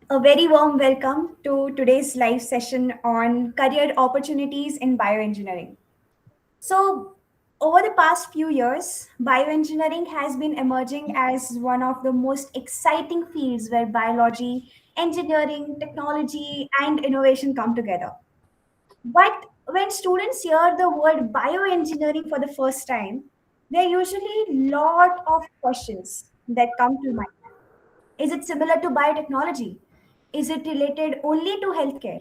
A very warm welcome to today's live session on career opportunities in bioengineering. So, over the past few years, bioengineering has been emerging as one of the most exciting fields where biology, engineering, technology, and innovation come together. But when students hear the word bioengineering for the first time, there are usually lot of questions that come to mind. Is it similar to biotechnology? Is it related only to healthcare?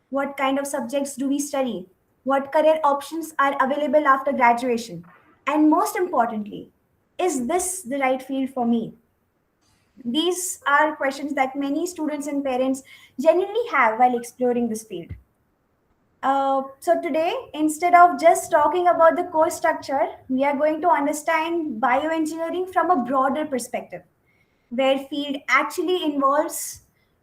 What kind of subjects do we study? What career options are available after graduation? And most importantly, is this the right field for me? These are questions that many students and parents genuinely have while exploring this field. So today, instead of just talking about the course structure, we are going to understand bioengineering from a broader perspective where field actually involves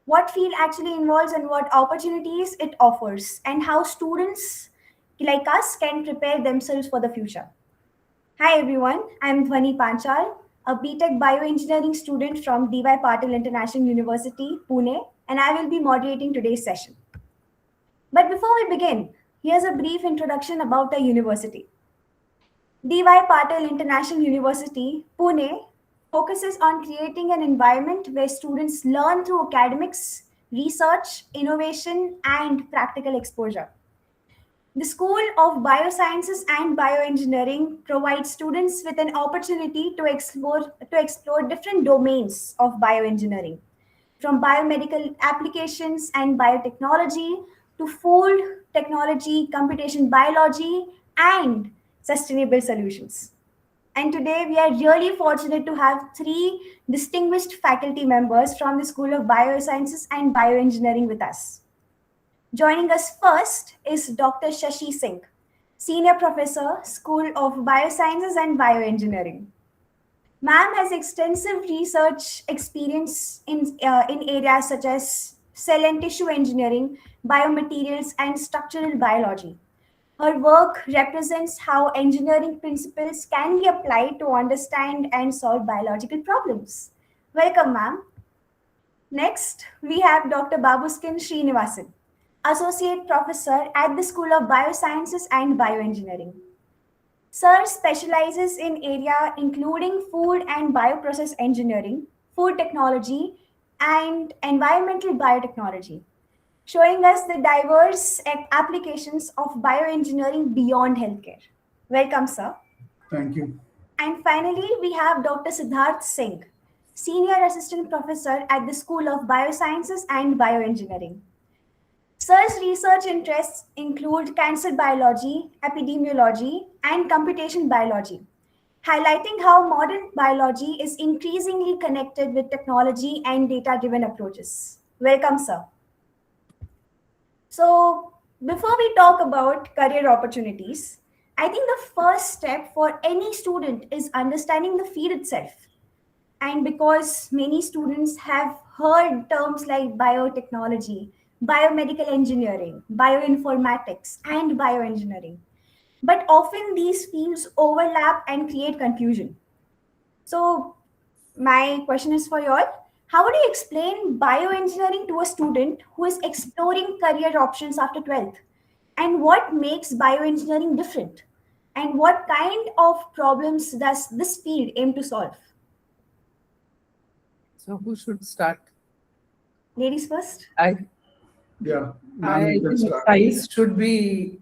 what field actually involves and what opportunities it offers and how students like us can prepare themselves for the future. Hi everyone, I'm Dhwani Panchal, a BTech Bioengineering student from DY Patil International University, Pune, and I will be moderating today's session. But before we begin, here's a brief introduction about the university. DY Patil International University, Pune, focuses on creating an environment where students learn through academics, research, innovation, and practical exposure. The School of Biosciences and Bioengineering provides students with an opportunity to explore different domains of bioengineering, from biomedical applications and biotechnology to food technology, computation biology, and sustainable solutions. And today we are really fortunate to have three distinguished faculty members from the School of Biosciences and Bioengineering with us. Joining us first is Dr. Shashi Singh, Senior Professor, School of Biosciences and Bioengineering. Ma'am has extensive research experience in areas such as cell and tissue engineering, biomaterials, and structural biology. Her work represents how engineering principles can be applied to understand and solve biological problems. Welcome, ma'am. Next, we have Dr. Babuskin Srinivasan, Associate Professor at the School of Biosciences and Bioengineering. Sir specializes in area including food and bioprocess engineering, food technology, and environmental biotechnology, showing us the diverse applications of bioengineering beyond healthcare. Welcome, sir. Thank you. And finally, we have Dr. Siddharth Singh, Senior Assistant Professor at the School of Biosciences and Bioengineering. Sir's research interests include cancer biology, epidemiology, and computation biology, highlighting how modern biology is increasingly connected with technology and data driven approaches. Welcome, sir. So, before we talk about career opportunities, I think the first step for any student is understanding the field itself. And because many students have heard terms like biotechnology, biomedical engineering, bioinformatics, and bioengineering, but often these fields overlap and create confusion. So, my question is for you all. How would you explain bioengineering to a student who is exploring career options after 12th? And what makes bioengineering different? And what kind of problems does this field aim to solve? So who should start? Ladies first. Yeah, I ma'am, you can think start. science should be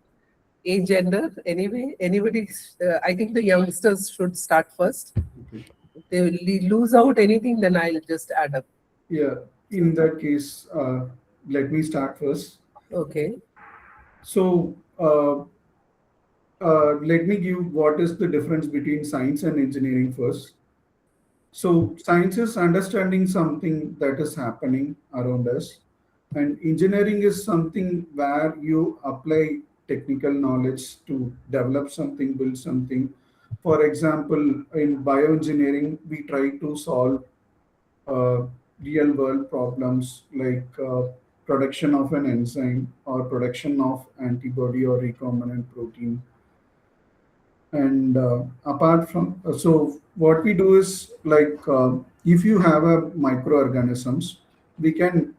a gender anyway. Anybody, I think the youngsters should start first. Okay. If they lose out anything, then I'll just add up. Yeah, in that case, let me start first. Okay. So, let me give what is the difference between science and engineering first. So, science is understanding something that is happening around us, and engineering is something where you apply technical knowledge to develop something, build something. For example, in bioengineering, we try to solve uh, real world problems like production of an enzyme or production of antibody or recombinant protein. And apart from, so what we do is like if you have a microorganisms, we can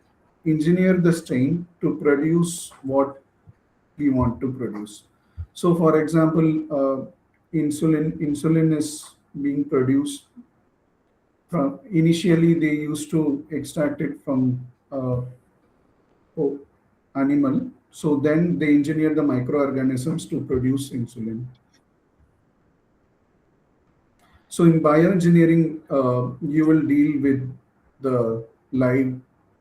engineer the strain to produce what we want to produce. So, for example, insulin is being produced from, initially they used to extract it from animal. So then they engineer the microorganisms to produce insulin. So in bioengineering, you will deal with the live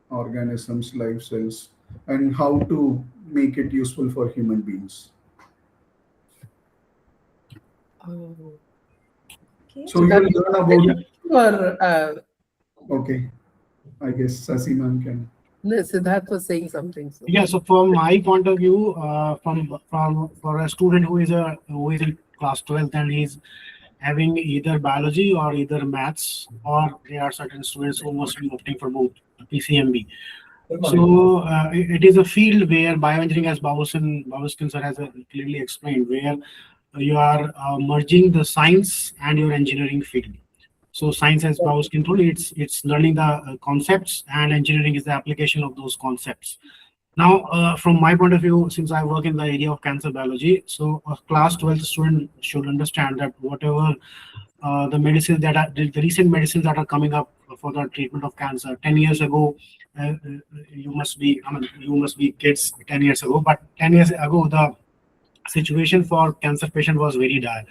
organisms, live cells, and how to make it useful for human beings. Oh. Okay. So you'll learn about. Or, Okay, I guess Sasi ma'am can. no, Siddharth was saying something. So. Yeah, so from my point of view, from for a student who is in class 12th and he's having either biology or either maths, or there are certain students who must be opting for both PCMB. So it is a field where bioengineering, as Bhavuskin sir has clearly explained, where you are merging the science and your engineering field. So science, as Bhavuskin told, it's learning the concepts, and engineering is the application of those concepts. Now, from my point of view, since I work in the area of cancer biology, so a class 12th student should understand that whatever the medicines that are the recent medicines that are coming up for the treatment of cancer, 10 years ago, you must be, I mean, you must be kids 10 years ago, but 10 years ago, the situation for cancer patient was very dire.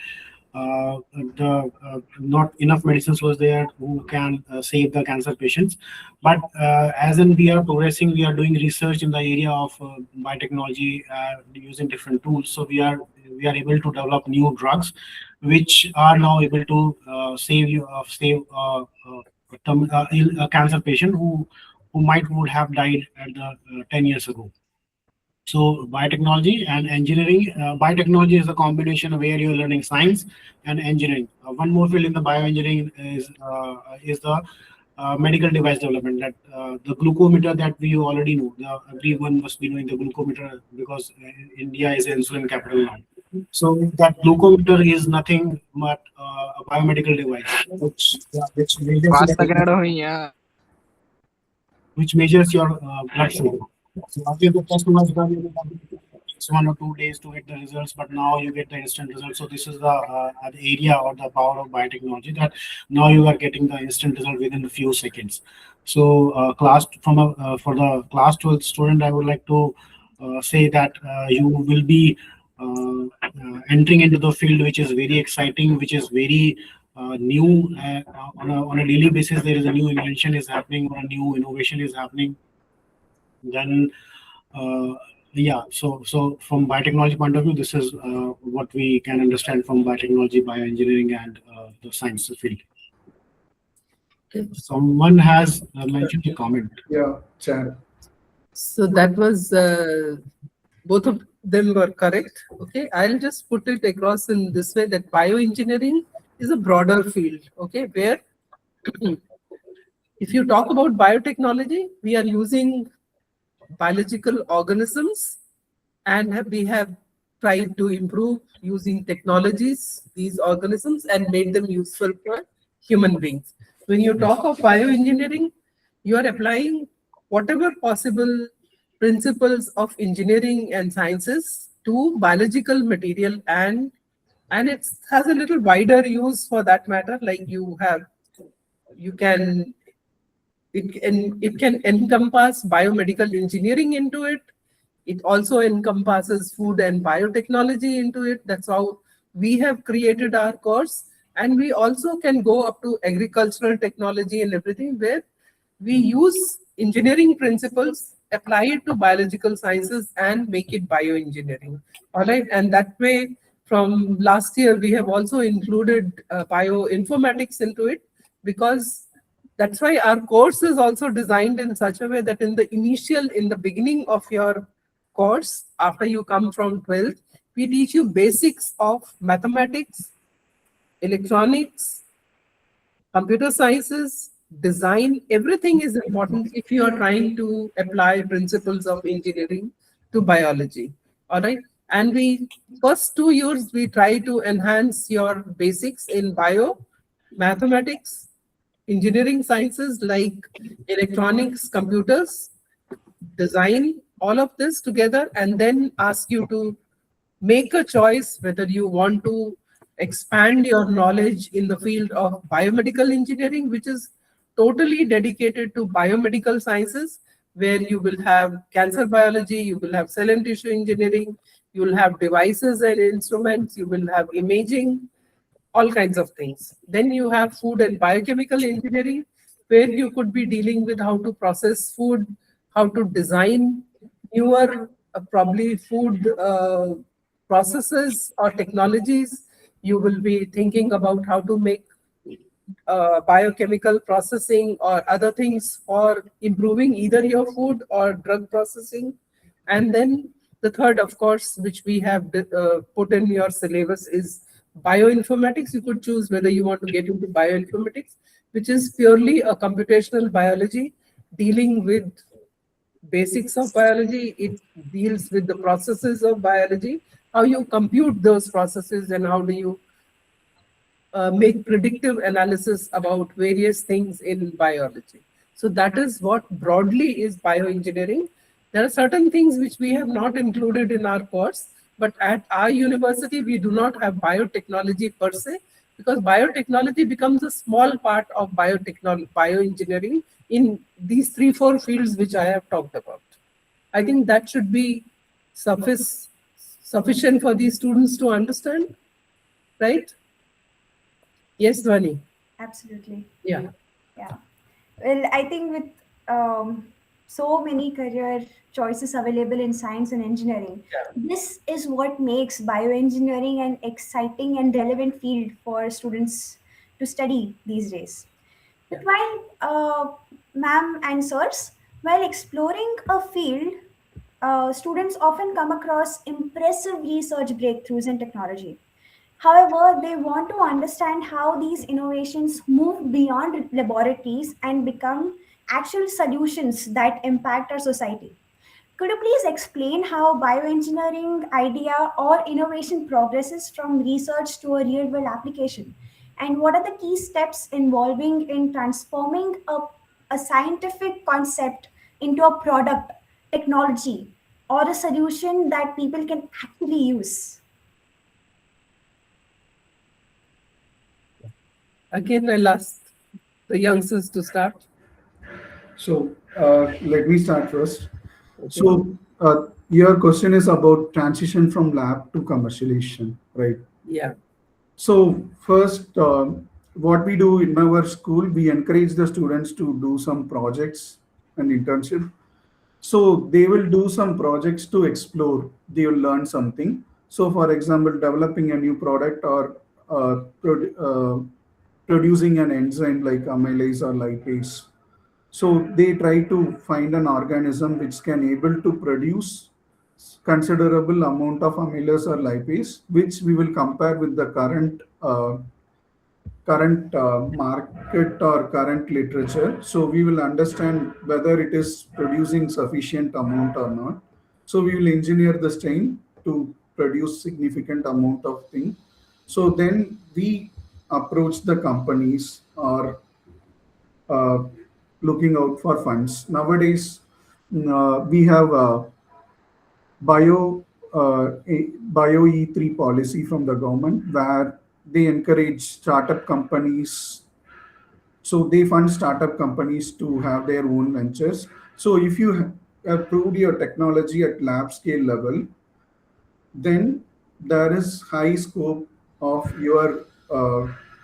Not enough medicines was there who can save the cancer patients. But as in we are progressing, we are doing research in the area of biotechnology using different tools. So we are able to develop new drugs, which are now able to save a cancer patient who might would have died at the 10 years ago. So biotechnology and engineering, biotechnology is a combination of where you're learning science and engineering. One more field in the bioengineering is the medical device development. That the glucometer that we already know, everyone must be knowing the glucometer, because India is an insulin capital now. So that glucometer is nothing but a biomedical device, which measures your blood sugar. So earlier the test was done, takes 1 or 2 days to get the results, but now you get the instant results. So this is the area or the power of biotechnology, that now you are getting the instant result within a few seconds. So for the class 12 student, I would like to say that you will be entering into the field which is very exciting, which is very new. On a daily basis, there is a new invention is happening, or a new innovation is happening. Then so from biotechnology point of view, this is what we can understand from biotechnology, bioengineering, and the science field. Someone has mentioned a comment. Yeah, Chad. So that was both of them were correct. Okay, I'll just put it across in this way, that bioengineering is a broader field. Okay, where if you talk about biotechnology, we are using biological organisms, and we have tried to improve using technologies these organisms and made them useful for human beings. When you talk of bioengineering, you are applying whatever possible principles of engineering and sciences to biological material, and it has a little wider use for that matter. Like it can encompass biomedical engineering into it. It also encompasses food and biotechnology into it. That's how we have created our course. And we also can go up to agricultural technology and everything, where we use engineering principles, apply it to biological sciences, and make it bioengineering. All right. And that way, from last year, we have also included bioinformatics into it, because that's why our course is also designed in such a way that in the beginning of your course, after you come from 12th, we teach you basics of mathematics, electronics, computer sciences, design. Everything is important if you are trying to apply principles of engineering to biology. All right. And first 2 years, we try to enhance your basics in mathematics, engineering sciences like electronics, computers, design all of this together and then ask you to make a choice whether you want to expand your knowledge in the field of biomedical engineering, which is totally dedicated to biomedical sciences, where you will have cancer biology, you will have cell and tissue engineering, you will have devices and instruments, you will have imaging, all kinds of things. Then you have food and biochemical engineering, where you could be dealing with how to process food, how to design newer, probably food processes or technologies. You will be thinking about how to make biochemical processing or other things for improving either your food or drug processing. And then the third, of course, which we have put in your syllabus is bioinformatics. You could choose whether you want to get into bioinformatics, which is purely a computational biology dealing with basics of biology. It deals with the processes of biology, how you compute those processes and how do you make predictive analysis about various things in biology. So that is what broadly is bioengineering. There are certain things which we have not included in our course, but at our university, we do not have biotechnology per se, because biotechnology becomes a small part of bioengineering in these 3-4 fields which I have talked about. I think that should be sufficient for these students to understand, right? Yes, Dhwani. Absolutely. Yeah. Yeah. Well, I think with so many career choices available in science and engineering, this is what makes bioengineering an exciting and relevant field for students to study these days. But ma'am and sirs, while exploring a field, students often come across impressive research breakthroughs in technology. However, they want to understand how these innovations move beyond laboratories and become actual solutions that impact our society. Could you please explain how bioengineering idea or innovation progresses from research to a real world application? And what are the key steps involving in transforming a scientific concept into a product, technology, or a solution that people can actually use? Again, I'll ask the youngsters to start. So let me start first. Okay. So your question is about transition from lab to commercialization, right? Yeah. So first, what we do in our school, we encourage the students to do some projects and internship. So they will do some projects to explore. They will learn something. So for example, developing a new product or producing an enzyme like amylase or lipase. So they try to find an organism which can able to produce considerable amount of amylase or lipase, which we will compare with the current market or current literature. So we will understand whether it is producing sufficient amount or not. So we will engineer the strain to produce significant amount of thing. So then we approach the companies or uh, looking out for funds. Nowadays, we have bio bio E3 policy from the government where they encourage startup companies. So they fund startup companies to have their own ventures. So if you have proved your technology at lab scale level, then there is high scope of your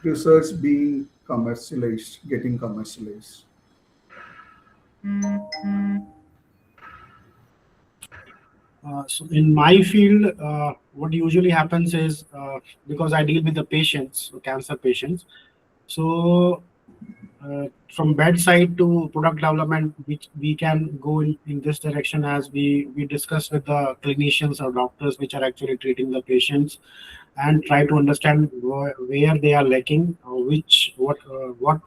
research being commercialized, getting commercialized. So in my field, what usually happens is because I deal with the patients, cancer patients. So from bedside to product development, which we can go in this direction as we discuss with the clinicians or doctors which are actually treating the patients, and try to understand where they are lacking, what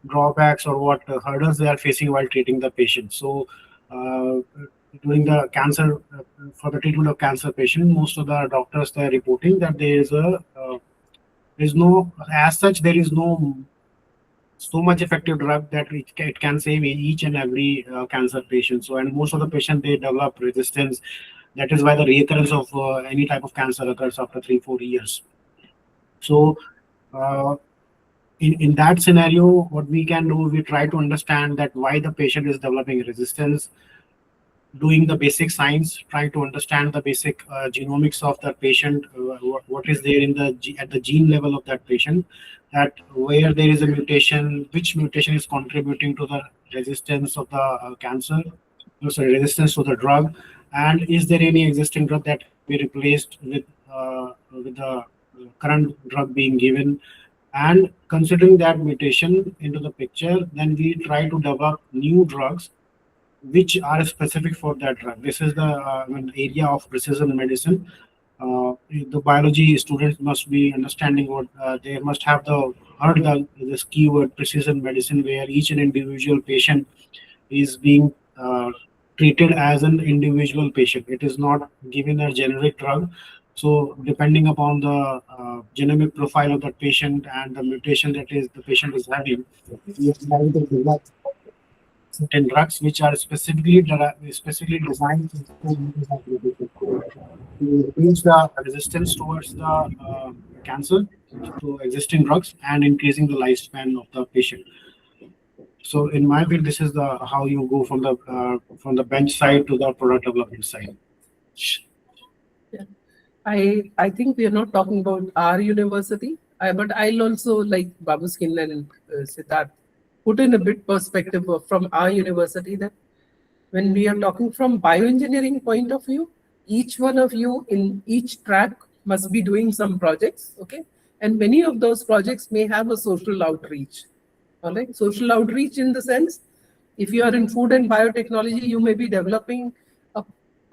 drawbacks or what hurdles they are facing while treating the patient. So during the cancer, for the treatment of cancer patient, most of the doctors, they are reporting that there is no, as such, there is no so much effective drug that it can save each and every cancer patient. So, and most of the patient, they develop resistance. That is why the recurrence of any type of cancer occurs after 3-4 years. So, uh, in that scenario, what we can do, we try to understand that why the patient is developing resistance, doing the basic science, trying to understand the basic genomics of that patient, what is there in at the gene level of that patient, that where there is a mutation, which mutation is contributing to the resistance of the cancer, sorry, resistance to the drug, and is there any existing drug that can be replaced with the current drug being given. And considering that mutation into the picture, then we try to develop new drugs which are specific for that drug. This is the area of precision medicine. The biology students must be understanding what they must have heard this keyword precision medicine, where each and individual patient is being treated as an individual patient. It is not given a generic drug. So depending upon the genomic profile of that patient and the mutation that is the patient is having, we are trying to develop certain drugs which are specifically designed to reduce the resistance towards the cancer to existing drugs and increasing the lifespan of the patient. So in my view, this is the how you go from the bench side to the product development side. Yeah. I think we are not talking about our university, but I'll also, like Babu Skin and Siddharth, put in a bit perspective from our university that when we are talking from bioengineering point of view, each one of you in each track must be doing some projects, okay? And many of those projects may have a social outreach, all right? Social outreach in the sense, if you are in food and biotechnology, you may be developing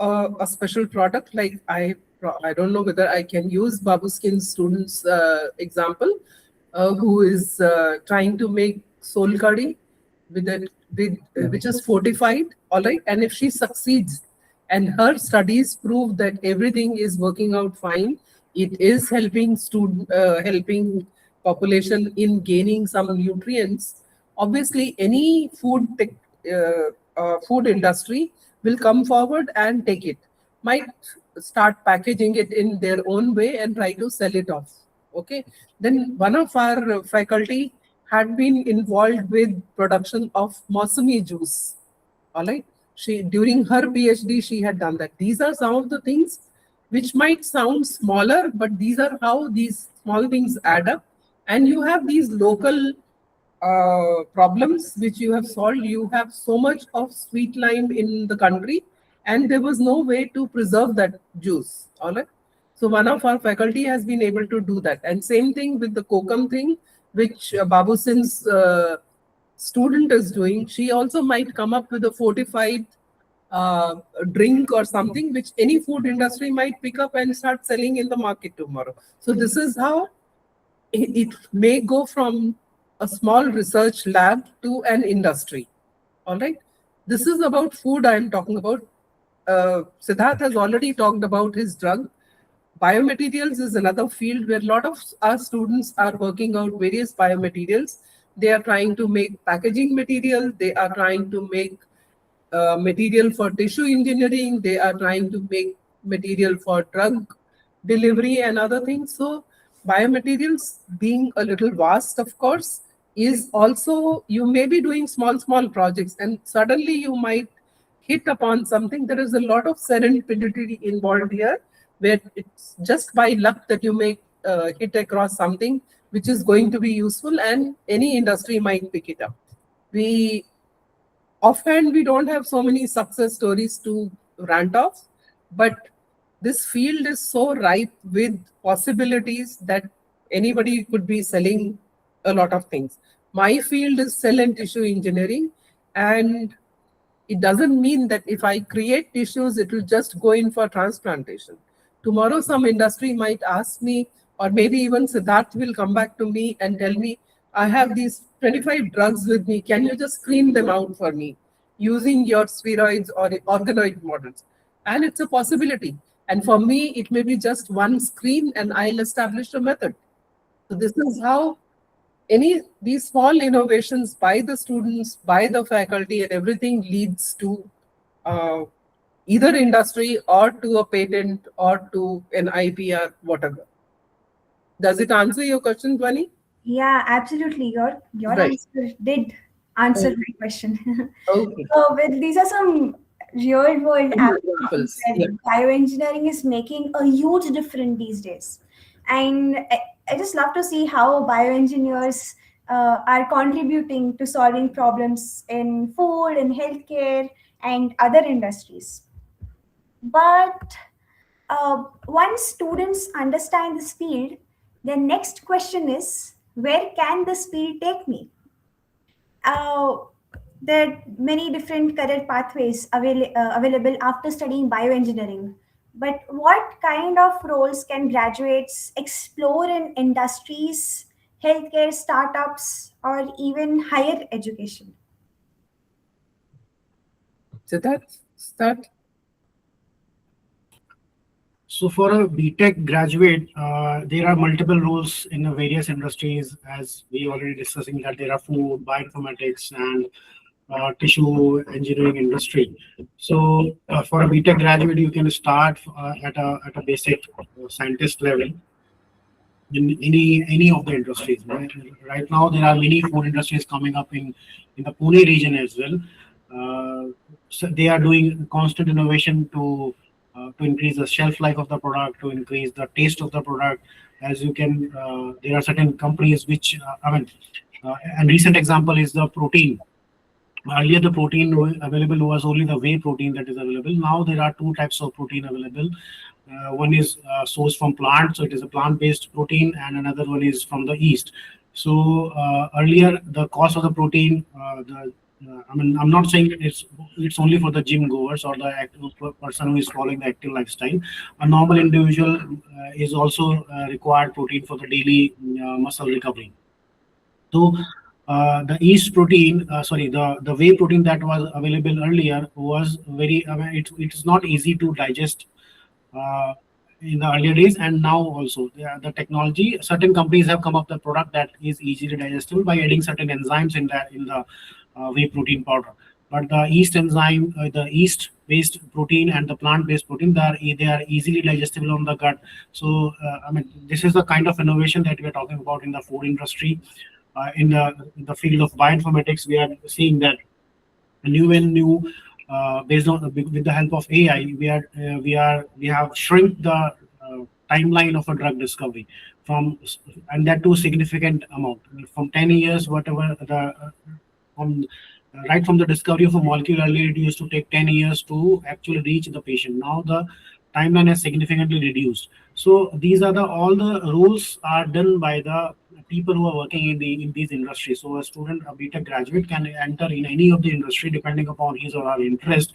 a special product. Like I don't know whether I can use Babu Skin's students example, who is trying to make soul curry which is fortified, all right. And if she succeeds, and her studies prove that everything is working out fine, it is helping population in gaining some nutrients. Obviously, any food industry will come forward and take it, might start packaging it in their own way and try to sell it off. Okay. Then one of our faculty had been involved with production of Mosami juice. All right. She during her PhD, she had done that. These are some of the things which might sound smaller, but these are how these small things add up. And you have these local problems which you have solved. You have so much of sweet lime in the country, and there was no way to preserve that juice. All right. So one of our faculty has been able to do that. And same thing with the kokum thing, which Babu Sin's student is doing. She also might come up with a fortified drink or something which any food industry might pick up and start selling in the market tomorrow. So this is how it may go from a small research lab to an industry. All right. This is about food I am talking about. Siddharth has already talked about his drug. Biomaterials is another field where a lot of our students are working out various biomaterials. They are trying to make packaging material. They are trying to make material for tissue engineering. They are trying to make material for drug delivery and other things. So biomaterials, being a little vast, of course, is also, you may be doing small projects and suddenly you might hit upon something. There is a lot of serendipity involved here, where it's just by luck that you may hit across something which is going to be useful, and any industry might pick it up. Offhand, we don't have so many success stories to rant off, but this field is so ripe with possibilities that anybody could be selling a lot of things. My field is cell and tissue engineering, and it doesn't mean that if I create tissues, it will just go in for transplantation. Tomorrow, some industry might ask me, or maybe even Siddharth will come back to me and tell me, I have these 25 drugs with me. Can you just screen them out for me using your spheroids or organoid models? And it's a possibility. And for me, it may be just one screen and I'll establish a method. So this is how these small innovations by the students, by the faculty, and everything leads to uh, either industry or to a patent or to an IPR, whatever. Does it answer your question, Dwani? Yeah, absolutely. Your Right. answer did answer Okay. my question. Okay. So, well, these are some real world applications Examples. that Yeah. bioengineering is making a huge difference these days. And I just love to see how bioengineers are contributing to solving problems in food and healthcare and other industries. But once students understand this field, the next question is, where can this field take me? Uh, there are many different career pathways available after studying bioengineering. But what kind of roles can graduates explore in industries, healthcare startups, or even higher education? So that's that. So for a BTech graduate, there are multiple roles in the various industries, as we already discussing that there are food, bioinformatics, and tissue engineering industry. So for a BTech graduate, you can start at a basic scientist level in any of the industries. Right now, there are many food industries coming up in the Pune region as well. So they are doing constant innovation to increase the shelf life of the product, to increase the taste of the product. As you can, there are certain companies which and recent example is the protein. Earlier, the protein available was only the whey protein that is available. Now there are two types of protein available. One is sourced from plant, so it is a plant-based protein, and another one is from the yeast. So earlier, the cost of the protein, I'm not saying it's only for the gym goers or the active person who is following the active lifestyle. A normal individual is also required protein for the daily muscle recovery. So the yeast protein, sorry, the whey protein that was available earlier was very, it is not easy to digest uh, in the earlier days, and now also the technology. Certain companies have come up with a product that is easily digestible by adding certain enzymes in the whey protein powder. But the yeast enzyme, the yeast-based protein and the plant-based protein, they are easily digestible on the gut. So this is the kind of innovation that we are talking about in the food industry. In the field of bioinformatics, we are seeing that new based on with the help of AI, we have shrink the timeline of a drug discovery from and that to significant amount from 10 years, whatever from right from the discovery of a molecule. Earlier it used to take 10 years to actually reach the patient. Now the timeline has significantly reduced. So these are all the rules are done by the people who are working in these industries. So a student, a BTech graduate, can enter in any of the industry depending upon his or her interest,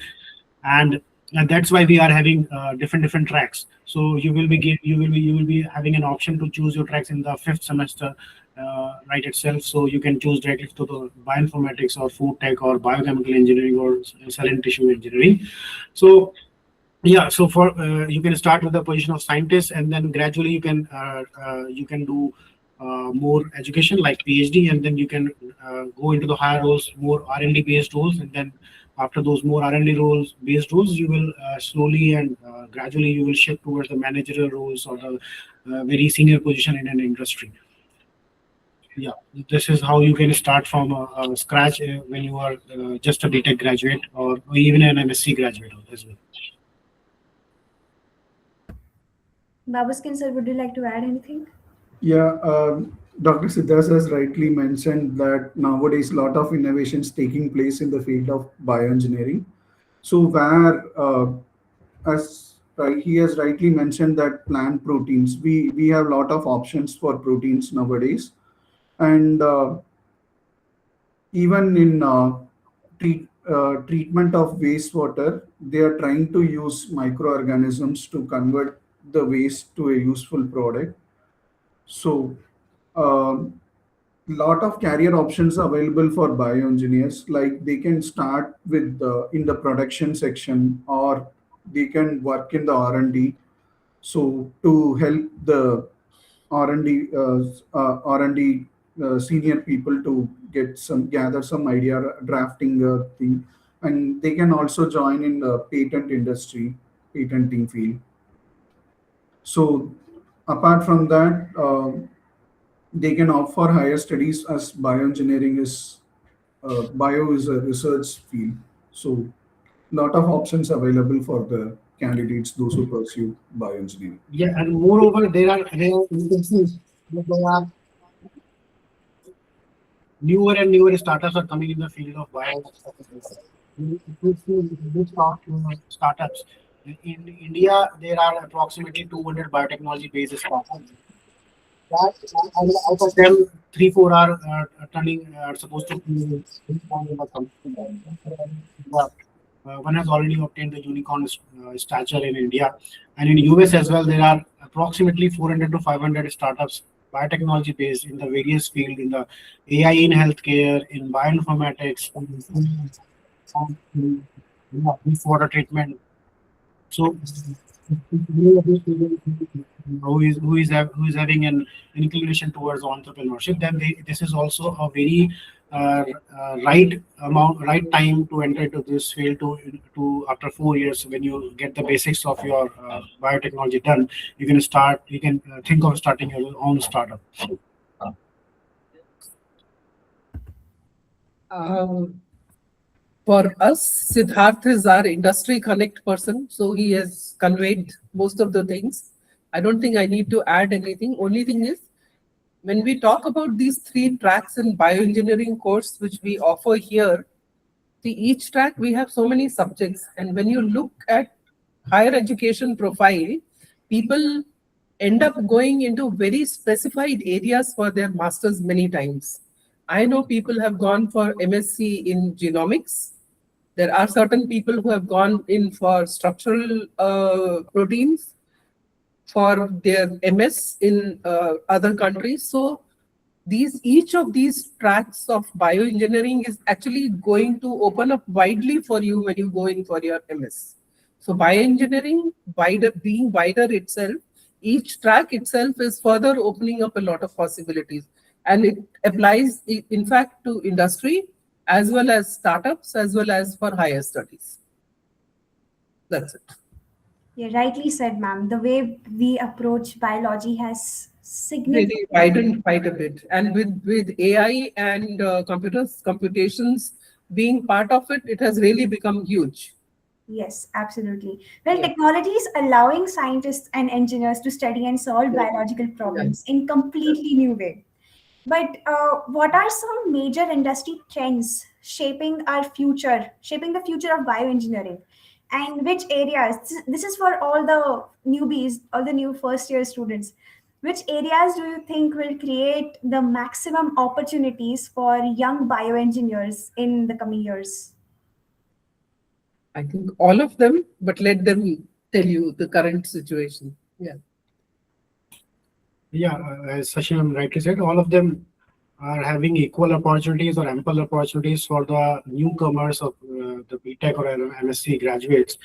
and that's why we are having different tracks. So you will be having an option to choose your tracks in the fifth semester, right itself. So you can choose directly to the bioinformatics or food tech or biochemical engineering or cell and tissue engineering. So yeah, so for you can start with the position of scientist, and then gradually you can do more education like PhD, and then you can go into the higher roles, more R&D based roles, and then after those more R&D roles based roles, you will slowly and gradually you will shift towards the managerial roles or the very senior position in an industry. Yeah, this is how you can start from scratch when you are just a BTech graduate or even an MSc graduate as well. Babuskin sir, would you like to add anything? Yeah, Dr. Siddhas has rightly mentioned that nowadays a lot of innovations taking place in the field of bioengineering. So where, as he has rightly mentioned that plant proteins, we have a lot of options for proteins nowadays, and even in treatment of wastewater, they are trying to use microorganisms to convert the waste to a useful product. So, lot of career options available for bioengineers. Like they can start with in the production section, or they can work in the R&D. So to help the R&D senior people to gather some idea drafting thing, and they can also join in the patent industry, patenting field. So apart from that, they can opt for higher studies as bioengineering is bio is a research field. So lot of options available for the candidates, those who pursue bioengineering. Yeah, and moreover, there are you can see that there are newer and newer startups are coming in the field of bio. If talk startups in India, there are approximately 200 biotechnology based startups. That out of them, three, four are supposed to be but one has already obtained the unicorn stature in India, and in US as well. There are approximately 400 to 500 startups biotechnology based in the various fields in the AI in healthcare, in bioinformatics, in water treatment. So who is having an inclination towards entrepreneurship, then this is also a very right time to enter into this field. To after 4 years, when you get the basics of your biotechnology done, you can think of starting your own startup. Um, for us, Siddharth is our industry connect person, so he has conveyed most of the things. I don't think I need to add anything. Only thing is, when we talk about these three tracks in bioengineering course which we offer here, see each track we have so many subjects, and when you look at higher education profile, people end up going into very specified areas for their masters many times. I know people have gone for MSc in genomics. There are certain people who have gone in for structural proteins, for their MS in other countries. So each of these tracks of bioengineering is actually going to open up widely for you when you go in for your MS. So bioengineering, being wider itself, each track itself is further opening up a lot of possibilities. And it applies, in fact, to industry as well as startups, as well as for higher studies. That's it. Yeah, rightly said, ma'am. The way we approach biology has Really significantly. widened quite a bit. And with AI and computations being part of it, it has really become huge. Yes, absolutely. Well, Yeah. technology is allowing scientists and engineers to study and solve biological Yeah. problems in completely new way. But what are some major industry trends shaping the future of bioengineering? And which areas, this is for all the newbies, all the new first year students, which areas do you think will create the maximum opportunities for young bioengineers in the coming years? I think all of them, but let them tell you the current situation. Yeah. Yeah, as Sachin rightly said, all of them are having equal opportunities or ample opportunities for the newcomers of the BTech or MSc graduates.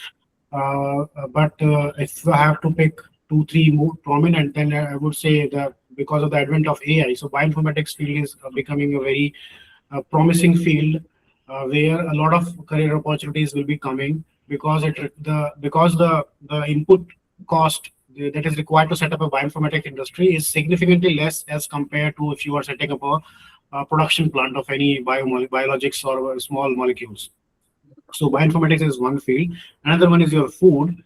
But if I have to pick two, three more prominent, then I would say that because of the advent of AI, so bioinformatics field is becoming a very promising field where a lot of career opportunities will be coming because the input cost that is required to set up a bioinformatics industry is significantly less as compared to if you are setting up a production plant of any biologics or small molecules. So bioinformatics is one field. Another one is your food,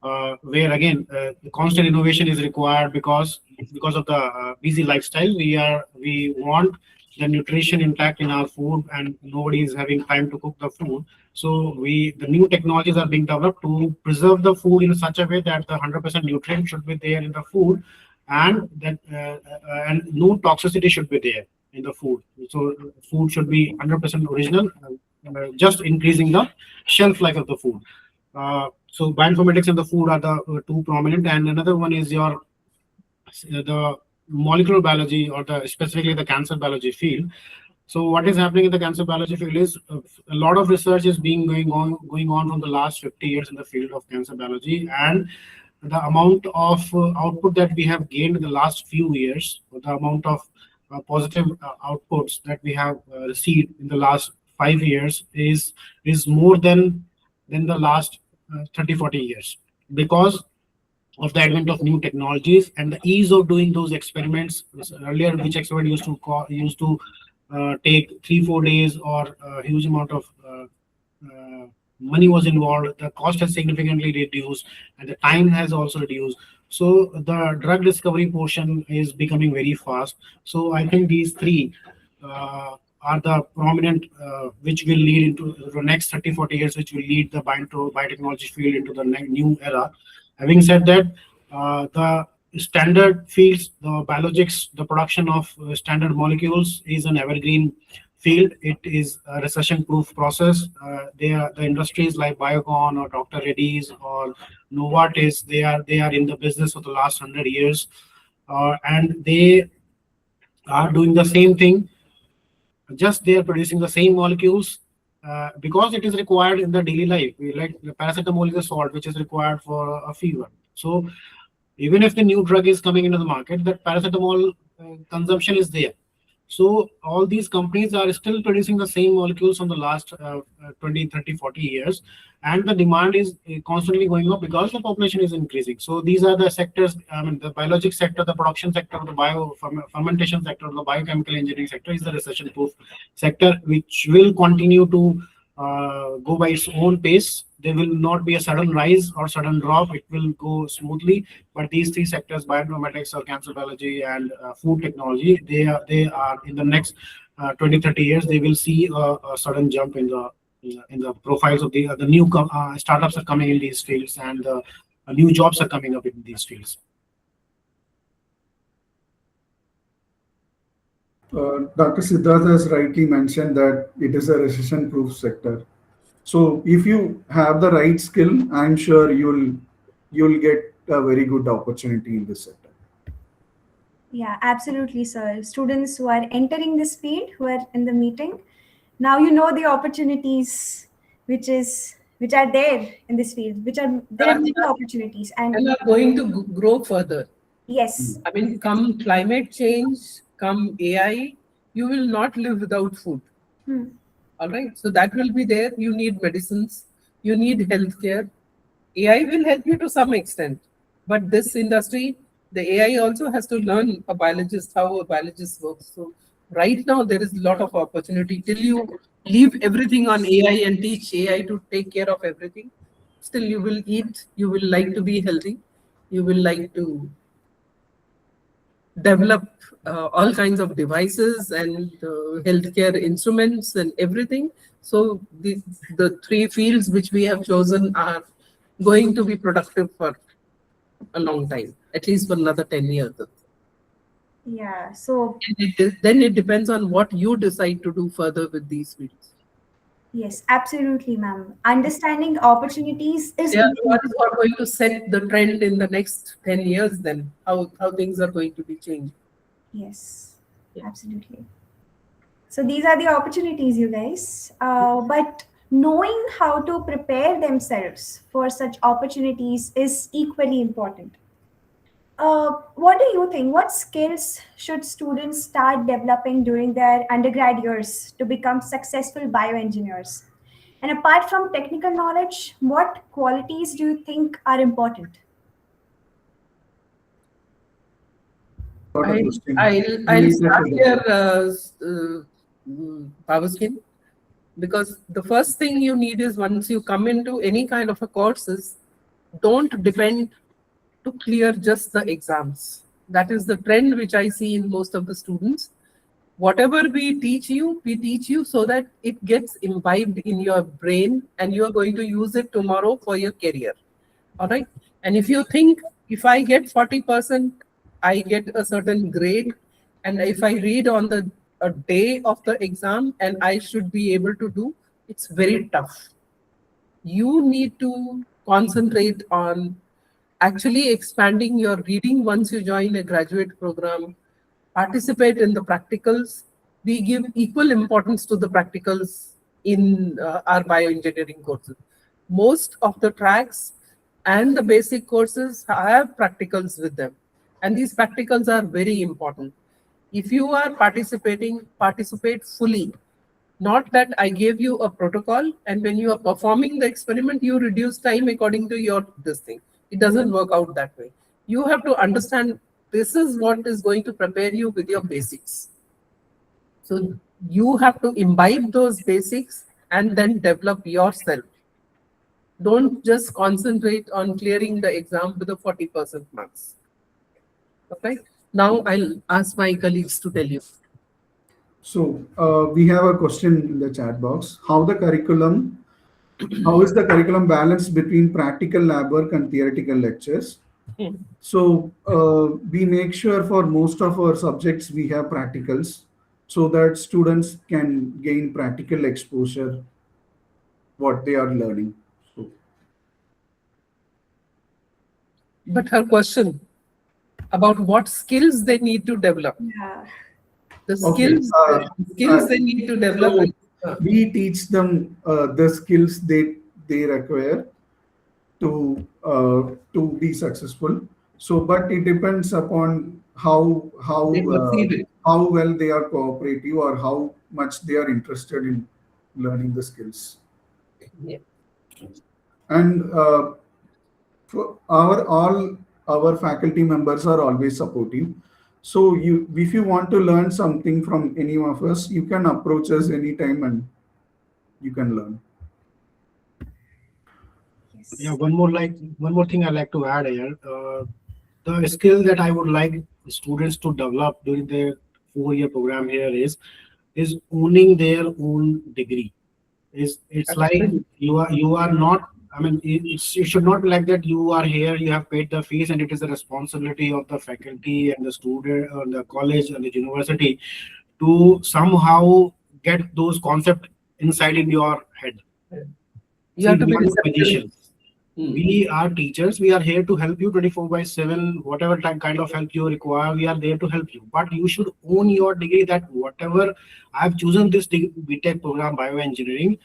where again the constant innovation is required because of the busy lifestyle. We want the nutrition intact in our food, and nobody is having time to cook the food. So the new technologies are being developed to preserve the food in such a way that the 100% nutrient should be there in the food, and that and no toxicity should be there in the food. So food should be 100% original, just increasing the shelf life of the food. So bioinformatics and the food are the two prominent, and another one is the molecular biology or the specifically the cancer biology field. So what is happening in the cancer biology field is a lot of research is going on from the last 50 years in the field of cancer biology, and the amount of output that we have gained in the last few years, the amount of positive outputs that we have received in the last 5 years is more than the last 30-40 years, because of the advent of new technologies and the ease of doing those experiments. Earlier, which experiment used to take 3-4 days, or a huge amount of money was involved. The cost has significantly reduced, and the time has also reduced. So the drug discovery portion is becoming very fast. So I think these three are the prominent, which will lead into the next 30-40 years, which will lead the biotechnology field into the new era. Having said that, the standard fields, the biologics, the production of standard molecules is an evergreen field. It is a recession-proof process. The industries like Biocon or Dr. Reddy's or Novartis, they are in the business for the last 100 years, and they are doing the same thing. Just they are producing the same molecules because it is required in the daily life. Like the paracetamol is a salt which is required for a fever. So even if the new drug is coming into the market, that paracetamol consumption is there. So all these companies are still producing the same molecules from the last 20, 30, 40 years. And the demand is constantly going up because the population is increasing. So these are the sectors, I mean, the biologic sector, the production sector, the fermentation sector, the biochemical engineering sector is the recession-proof sector, which will continue to go by its own pace. There will not be a sudden rise or sudden drop. It will go smoothly. But these three sectors, bioinformatics or cancer biology and food technology, they are in the next 20, 30 years, they will see a sudden jump in the profiles of the new startups are coming in these fields, and new jobs are coming up in these fields. Dr. Siddharth has rightly mentioned that it is a recession-proof sector. So if you have the right skill, I'm sure you'll get a very good opportunity in this sector. Yeah, absolutely, sir. Students who are entering this field, who are in the meeting, now you know the opportunities which are there in this field, there are many opportunities, And are going to grow further. yes, I mean, come climate change, come AI, you will not live without food. All right. So that will be there. You need medicines, you need healthcare. AI will help you to some extent. But this industry, the AI also has to learn a biologist, how a biologist works. So right now there is a lot of opportunity. Till you leave everything on AI and teach AI to take care of everything, still you will eat, you will like to be healthy, you will like to develop all kinds of devices and healthcare instruments and everything. So the three fields which we have chosen are going to be productive for a long time, at least for another 10 years. yeah. So Then it depends on what you decide to do further with these fields. yes, absolutely, ma'am. Understanding opportunities is They are the ones who are going to set the trend in the next 10 years, then how things are going to be changed. yes, absolutely. So these are the opportunities, you guys. But knowing how to prepare themselves for such opportunities is equally important. What do you think? What skills should students start developing during their undergrad years to become successful bioengineers? And apart from technical knowledge, what qualities do you think are important? Got a I, question. I'll start here, Pavaskin, because the first thing you need is once you come into any kind of a courses, don't depend to clear just the exams. That is the trend which I see in most of the students. Whatever we teach you so that it gets imbibed in your brain and you are going to use it tomorrow for your career. All right. And if you think if I get 40%, I get a certain grade, and if I read on the a day of the exam and I should be able to do, it's very tough. You need to concentrate on actually expanding your reading once you join a graduate program, participate in the practicals. We give equal importance to the practicals in our bioengineering courses. Most of the tracks and the basic courses have practicals with them, and these practicals are very important. If you are participating, participate fully. Not that I gave you a protocol and when you are performing the experiment, you reduce time according to your this thing. It doesn't work out that way. You have to understand this is what is going to prepare you with your basics. So you have to imbibe those basics and then develop yourself. Don't just concentrate on clearing the exam with the 40% marks. Okay. Now I'll ask my colleagues to tell you. So we have a question in the chat box. How is the curriculum balanced between practical lab work and theoretical lectures? So we make sure for most of our subjects we have practicals so that students can gain practical exposure what they are learning. So, But her question about what skills they need to develop. Yeah. The okay. skills they need to develop. So we teach them the skills they require to be successful. So, but it depends upon They perceive it. how well they are cooperative or how much they are interested in learning the skills. Yeah. And for all our faculty members are always supportive. So if you want to learn something from any of us, you can approach us anytime and you can learn. Yeah, one more thing I like to add here. The skill that I would like students to develop during their 4-year program here is owning their own degree. It's like you are not. I mean, it should not be like that. You are here, you have paid the fees, and it is the responsibility of the faculty and the student, or the college and the university to somehow get those concepts inside in your head. You have to we be are not receptive. magicians. We are teachers. We are here to help you 24/7. Whatever kind of help you require, we are there to help you. But you should own your degree. That whatever I've chosen this BTech program, bioengineering,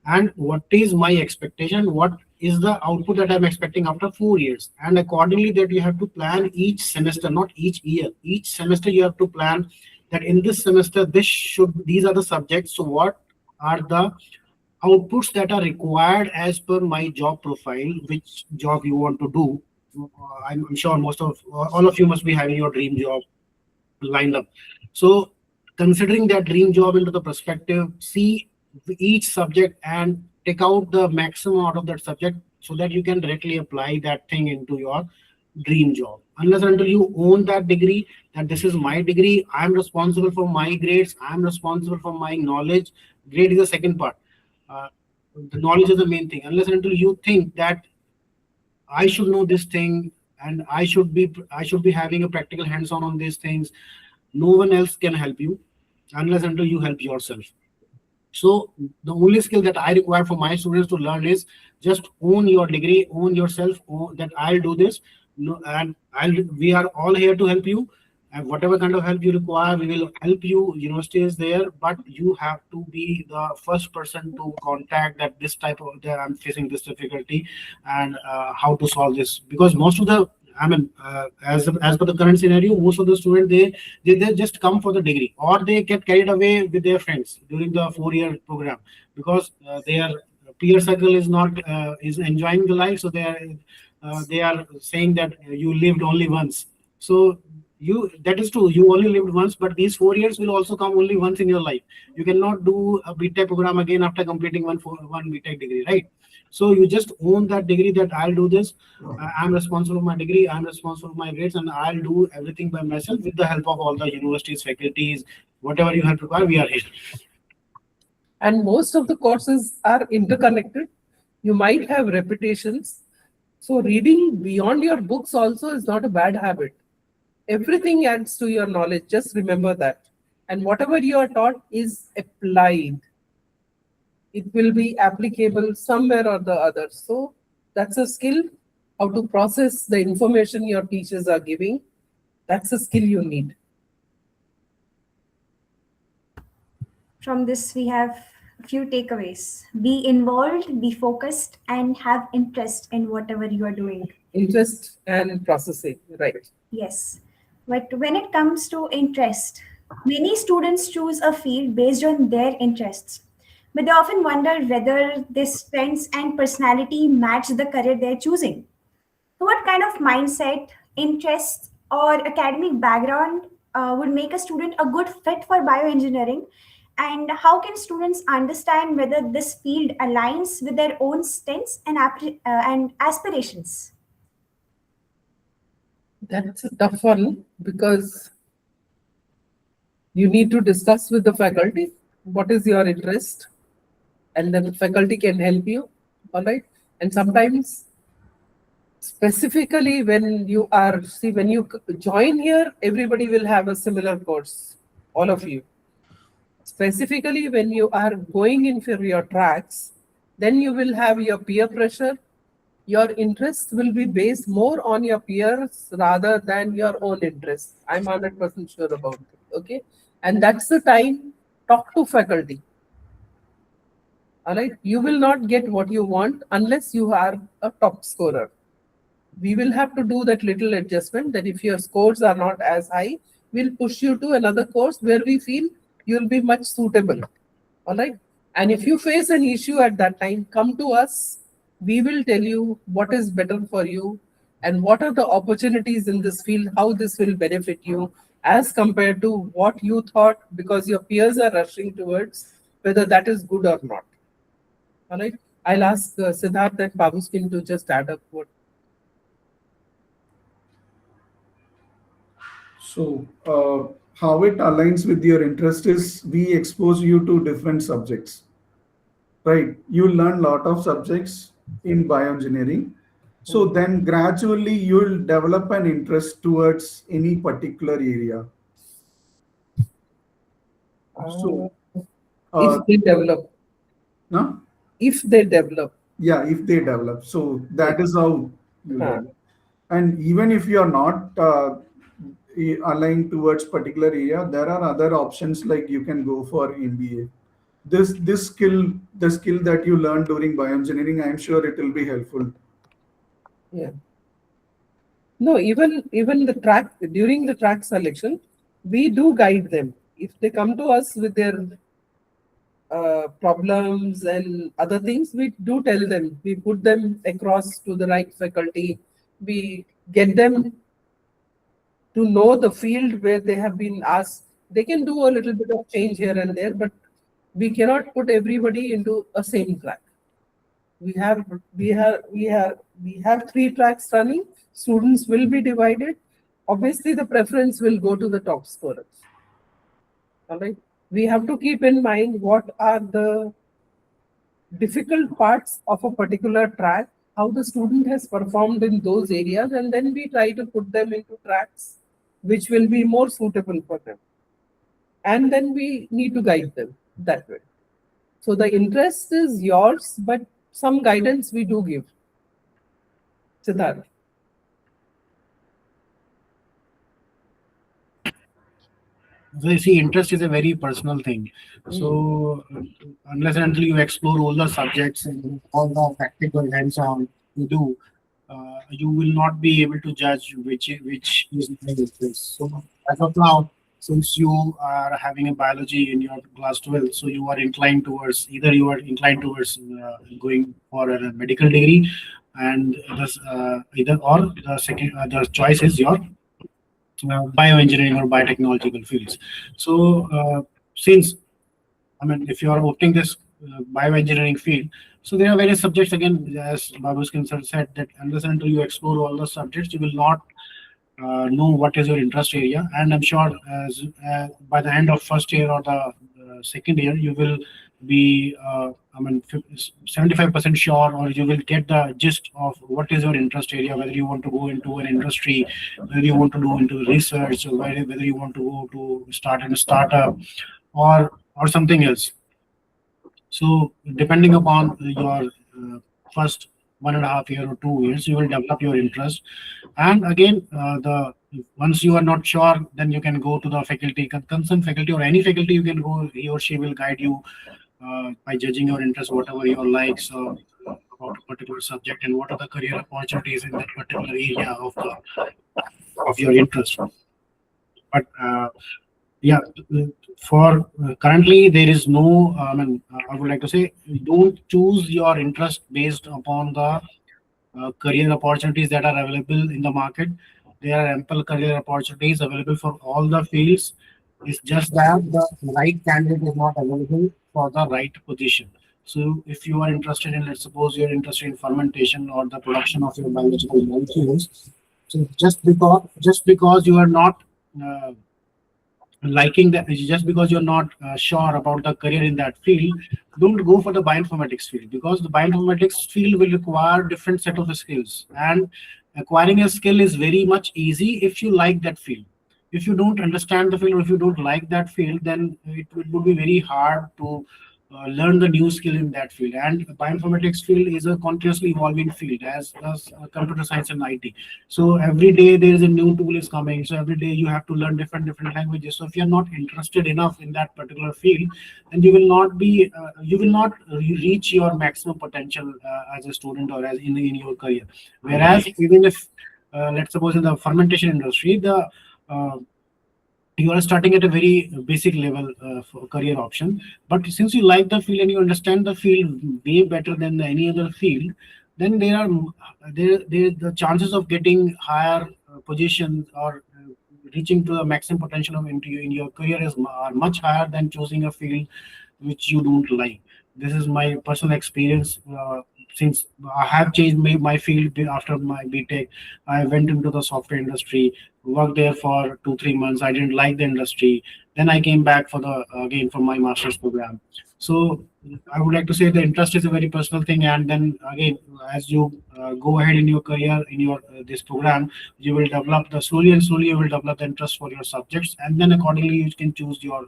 and what is my expectation? What is the output that I'm expecting after 4 years? And accordingly, that you have to plan each semester, not each year. Each semester you have to plan that in this semester these are the subjects. So what are the outputs that are required as per my job profile, which job you want to do. I'm sure all of you must be having your dream job lined up. So considering that dream job into the perspective, see each subject and take out the maximum out of that subject so that you can directly apply that thing into your dream job. Unless until you own that degree, that this is my degree, I'm responsible for my grades, I'm responsible for my knowledge. Grade is the second part. The knowledge is the main thing. Unless until you think that I should know this thing and I should be having a practical hands-on on these things, no one else can help you unless until you help yourself. So the only skill that I require for my students to learn is just own your degree, own yourself, that I'll do this. No, and we are all here to help you. And whatever kind of help you require, we will help you. University is there, but you have to be the first person to contact that this type of that I'm facing this difficulty and how to solve this. Because most of the as per the current scenario, most of the students they just come for the degree, or they get carried away with their friends during the 4-year program because their peer circle is not is enjoying the life, so they are saying that you lived only once. So that is true, you only lived once, but these 4 years will also come only once in your life. You cannot do a BTech program again after completing one BTech degree, right? So you just own that degree, that I'll do this. I'm responsible for my degree, I'm responsible for my grades, and I'll do everything by myself with the help of all the universities, faculties, whatever you help require, we are here. And most of the courses are interconnected. You might have repetitions. So reading beyond your books also is not a bad habit. Everything adds to your knowledge. Just remember that. And whatever you are taught is applied. It will be applicable somewhere or the other. So that's a skill, how to process the information your teachers are giving. That's a skill you need. From this, we have a few takeaways. Be involved, be focused, and have interest in whatever you are doing. Interest and processing, right. Yes. But when it comes to interest, many students choose a field based on their interests. But they often wonder whether their strengths and personality match the career they're choosing. So what kind of mindset, interests, or academic background would make a student a good fit for bioengineering? And how can students understand whether this field aligns with their own strengths and aspirations? That's a tough one because you need to discuss with the faculty what is your interest, and then the faculty can help you. All right. And sometimes, specifically when you are, see, when you join here, everybody will have a similar course, all of you. Specifically, when you are going in for your tracks, then you will have your peer pressure. Your interests will be based more on your peers rather than your own interests. I'm 100% sure about it. Okay. And that's the time, talk to faculty. All right. You will not get what you want unless you are a top scorer. We will have to do that little adjustment that if your scores are not as high, we'll push you to another course where we feel you'll be much suitable. All right. And if you face an issue at that time, come to us. We will tell you what is better for you and what are the opportunities in this field, how this will benefit you as compared to what you thought, because your peers are rushing towards, whether that is good or not. All right. I'll ask Siddharth and Babuskin to just add up what. So, how it aligns with your interest is we expose you to different subjects, right? You learn a lot of subjects in bioengineering. So then gradually you'll develop an interest towards any particular area. So, If they develop. no? If they develop. Yeah, if they develop. So that Yeah. is how you develop. And even if you are not aligned towards particular area, there are other options like you can go for MBA. This skill, the skill that you learn during bioengineering, I'm sure it will be helpful. Yeah. No, even the track, during the track selection, we do guide them. If they come to us with their problems and other things, we do tell them. We put them across to the right faculty. We get them to know the field where they have been asked. They can do a little bit of change here and there, but we cannot put everybody into a same track. We have 3 tracks running. Students will be divided. Obviously, the preference will go to the top scorers. All right. We have to keep in mind what are the difficult parts of a particular track, how the student has performed in those areas, and then we try to put them into tracks which will be more suitable for them. And then we need to guide them that way. So the interest is yours, but some guidance we do give. Siddharth. So you see, interest is a very personal thing. So unless and until you explore all the subjects and all the practical hands-on you do, you will not be able to judge which is my interest. So as of now, since you are having a biology in your class 12, so you are inclined towards going for a medical degree, and either or the second the choice is your bioengineering or biotechnological fields. So, since if you are opting this bioengineering field, so there are various subjects. Again, as Babuskin sir said, that unless and until you explore all the subjects, you will not know what is your interest area. And I'm sure as by the end of first year or the second year, you will be 75% sure, or you will get the gist of what is your interest area, whether you want to go into an industry, whether you want to do into research, or whether you want to go to start a startup or something else. So depending upon your first 1.5 year or 2 years, you will develop your interest. And again, once you are not sure, then you can go to the faculty, concerned faculty, or any faculty you can go. He or she will guide you by judging your interest, whatever your likes about a particular subject, and what are the career opportunities in that particular area of your interest. But yeah, for currently there is no. I would like to say, don't choose your interest based upon the career opportunities that are available in the market. There are ample career opportunities available for all the fields. It's just that the right candidate is not available for the right position. So if you are interested in, let's suppose you're interested in fermentation or the production of your biological molecules, so just because you are not uh, liking that, just because you're not sure about the career in that field, don't go for the bioinformatics field, because the bioinformatics field will require different set of skills, and acquiring a skill is very much easy if you like that field. If you don't understand the field, or if you don't like that field, then it would be very hard to learn the new skill in that field. And bioinformatics field is a continuously evolving field, as computer science and IT. So every day there is a new tool is coming, so every day you have to learn different languages. So if you're not interested enough in that particular field, then you will not reach your maximum potential as a student, or as in your career. Whereas even if let's suppose in the fermentation industry, the uh, you are starting at a very basic level for career option, but since you like the field and you understand the field way better than any other field, then the chances of getting higher positions, or reaching to the maximum potential of in your career are much higher than choosing a field which you don't like. This is my personal experience. Since I have changed my field after my BTech, I went into the software industry, worked there for 2 3 months. I didn't like the industry. Then I came back for the again for my master's program. So I would like to say the interest is a very personal thing, and then again, as you go ahead in your career in your this program, you will develop the slowly and slowly you will develop the interest for your subjects, and then accordingly you can choose your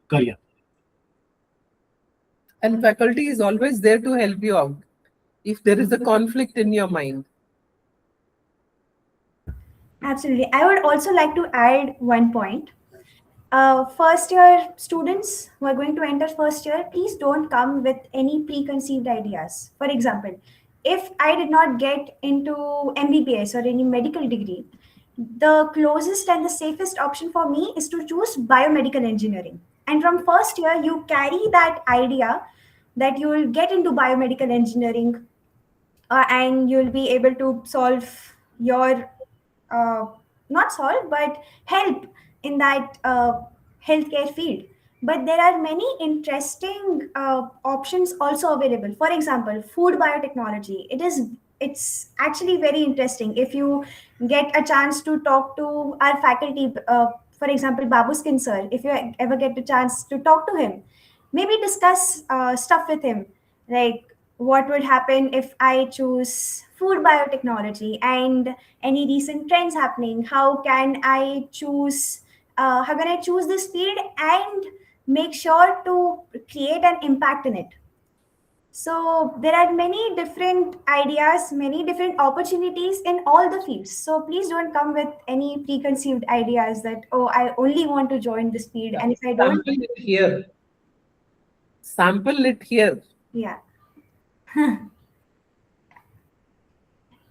career. And faculty is always there to help you out if there is a conflict in your mind. Absolutely. I would also like to add one point. First year students who are going to enter first year, please don't come with any preconceived ideas. For example, if I did not get into MBBS or any medical degree, the closest and the safest option for me is to choose biomedical engineering. And from first year, you carry that idea that you will get into biomedical engineering, and you'll be able to solve your uh, not solve but help in that healthcare field. But there are many interesting options also available. For example, food biotechnology, it's actually very interesting. If you get a chance to talk to our faculty, for example Babuskin sir, if you ever get a chance to talk to him, maybe discuss stuff with him, like what would happen if I choose food biotechnology, and any recent trends happening. How can I choose this field and make sure to create an impact in it? So there are many different ideas, many different opportunities in all the fields. So please don't come with any preconceived ideas that, oh, I only want to join this field, and if I don't, Sample it here. Sample it here. yeah.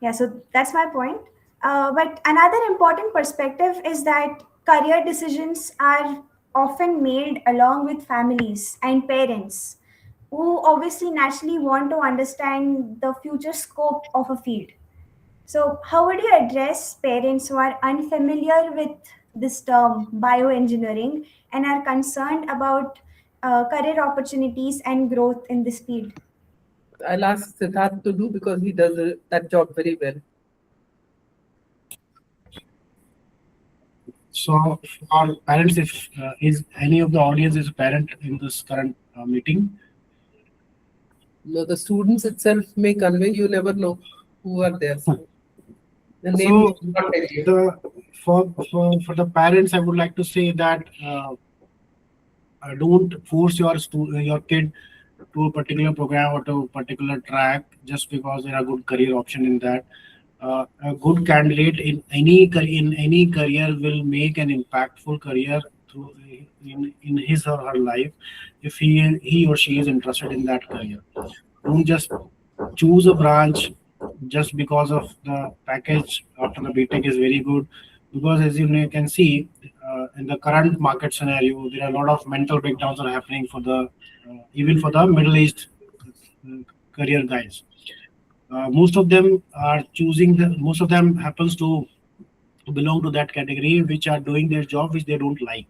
Yeah, so that's my point. But another important perspective is that career decisions are often made along with families and parents, who obviously naturally want to understand the future scope of a field. So, how would you address parents who are unfamiliar with this term, bioengineering, and are concerned about career opportunities and growth in this field? I'll ask Siddharth to do because he does that job very well. So, for parents, if is any of the audience is a parent in this current meeting? No, the students itself may convey, you never know who are there. The name So, is not tell you. for the parents, I would like to say that don't force your kid to a particular program or to a particular track just because there are good career option in that. A good candidate in any career will make an impactful career through in his or her life if he or she is interested in that career. Don't just choose a branch just because of the package after the BTech is very good, because as you can see, in the current market scenario, there are a lot of mental breakdowns are happening for the even for the middle-aged career guys. Most of them are choosing the. Most of them happens to belong to that category which are doing their job which they don't like.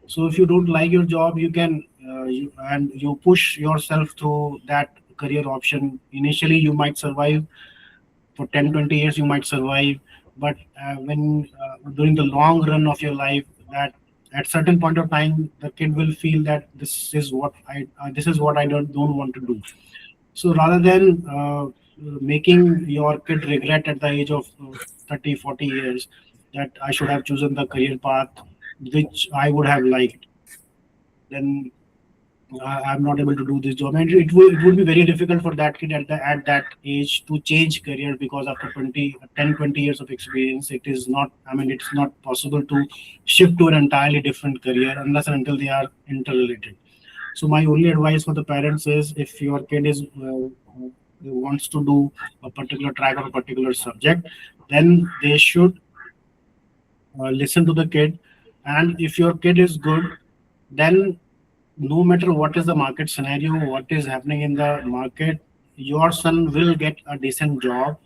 So if you don't like your job, you can and you push yourself through that career option. Initially, you might survive for 10-20 years, you might survive, but when during the long run of your life, that at certain point of time, the kid will feel that this is what I don't want to do. So rather than making your kid regret at the age of 30, 40 years that I should have chosen the career path which I would have liked, then I'm not able to do this job. And it would be very difficult for that kid at that age to change career, because after 10-20 years of experience, it is not, I mean, it's not possible to shift to an entirely different career unless and until they are interrelated. So my only advice for the parents is, if your kid is wants to do a particular track or a particular subject, then they should listen to the kid. And if your kid is good, then no matter what is the market scenario, what is happening in the market, your son will get a decent job,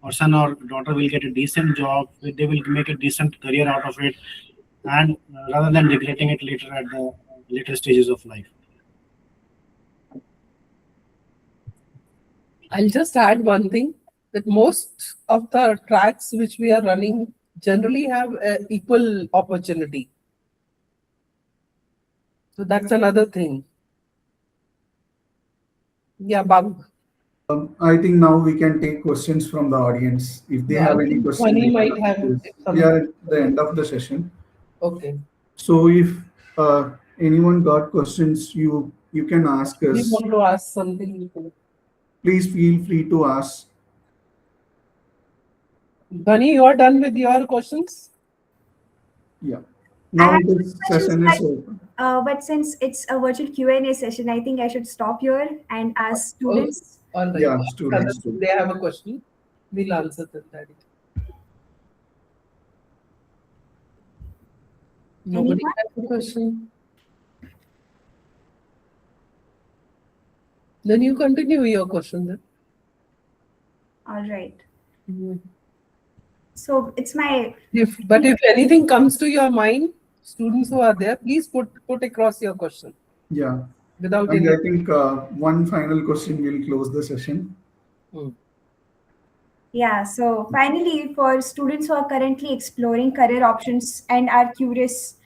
or son or daughter will get a decent job. They will make a decent career out of it, and rather than regretting it later at the later stages of life. I'll just add one thing, that most of the tracks which we are running generally have equal opportunity. So that's another thing. Yeah, Babu. I think now we can take questions from the audience. If they Yeah, have I any think questions, Swani might have we are something. at the end of the session. Okay. So if anyone got questions, you can ask We us. want to ask something. Please feel free to ask. Bunny, you are done with your questions? Yeah. I Now have some this questions, session is open. but since it's a virtual Q&A session, I think I should stop here and ask Oh, students. all right. Yeah, students too. They have a question. We'll answer them. Daddy. Nobody Anyone? has a question. Then you continue your question then. All right. Mhm. So it's my But if anything comes to your mind, students who are there, please put across your question Yeah. without And any. I think one final question will close the session. Hmm. Yeah, so finally, for students who are currently exploring career options and are curious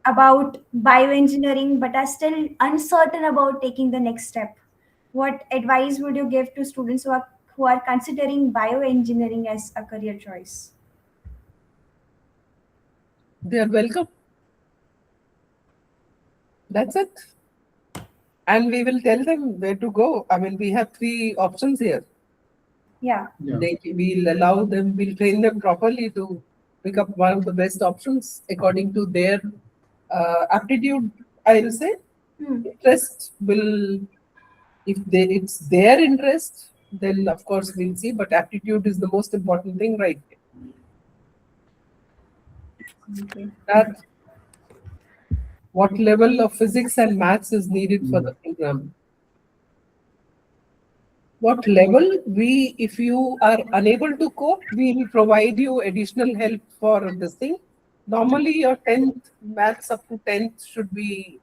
about bioengineering but are still uncertain about taking the next step, what advice would you give to students who are considering bioengineering as a career choice? They are welcome. That's it. And we will tell them where to go. I mean, we have 3 options here. Yeah. Yeah. We'll allow them, we'll train them properly to pick up one of the best options according to their aptitude, I will say. Hmm. Interest will, if it's their interest, then of course we'll see, but aptitude is the most important thing, right? Okay. That what level of physics and maths is needed for the program? What level? If you are unable to cope, we will provide you additional help for this thing. Normally, your 10th maths up to 10th should be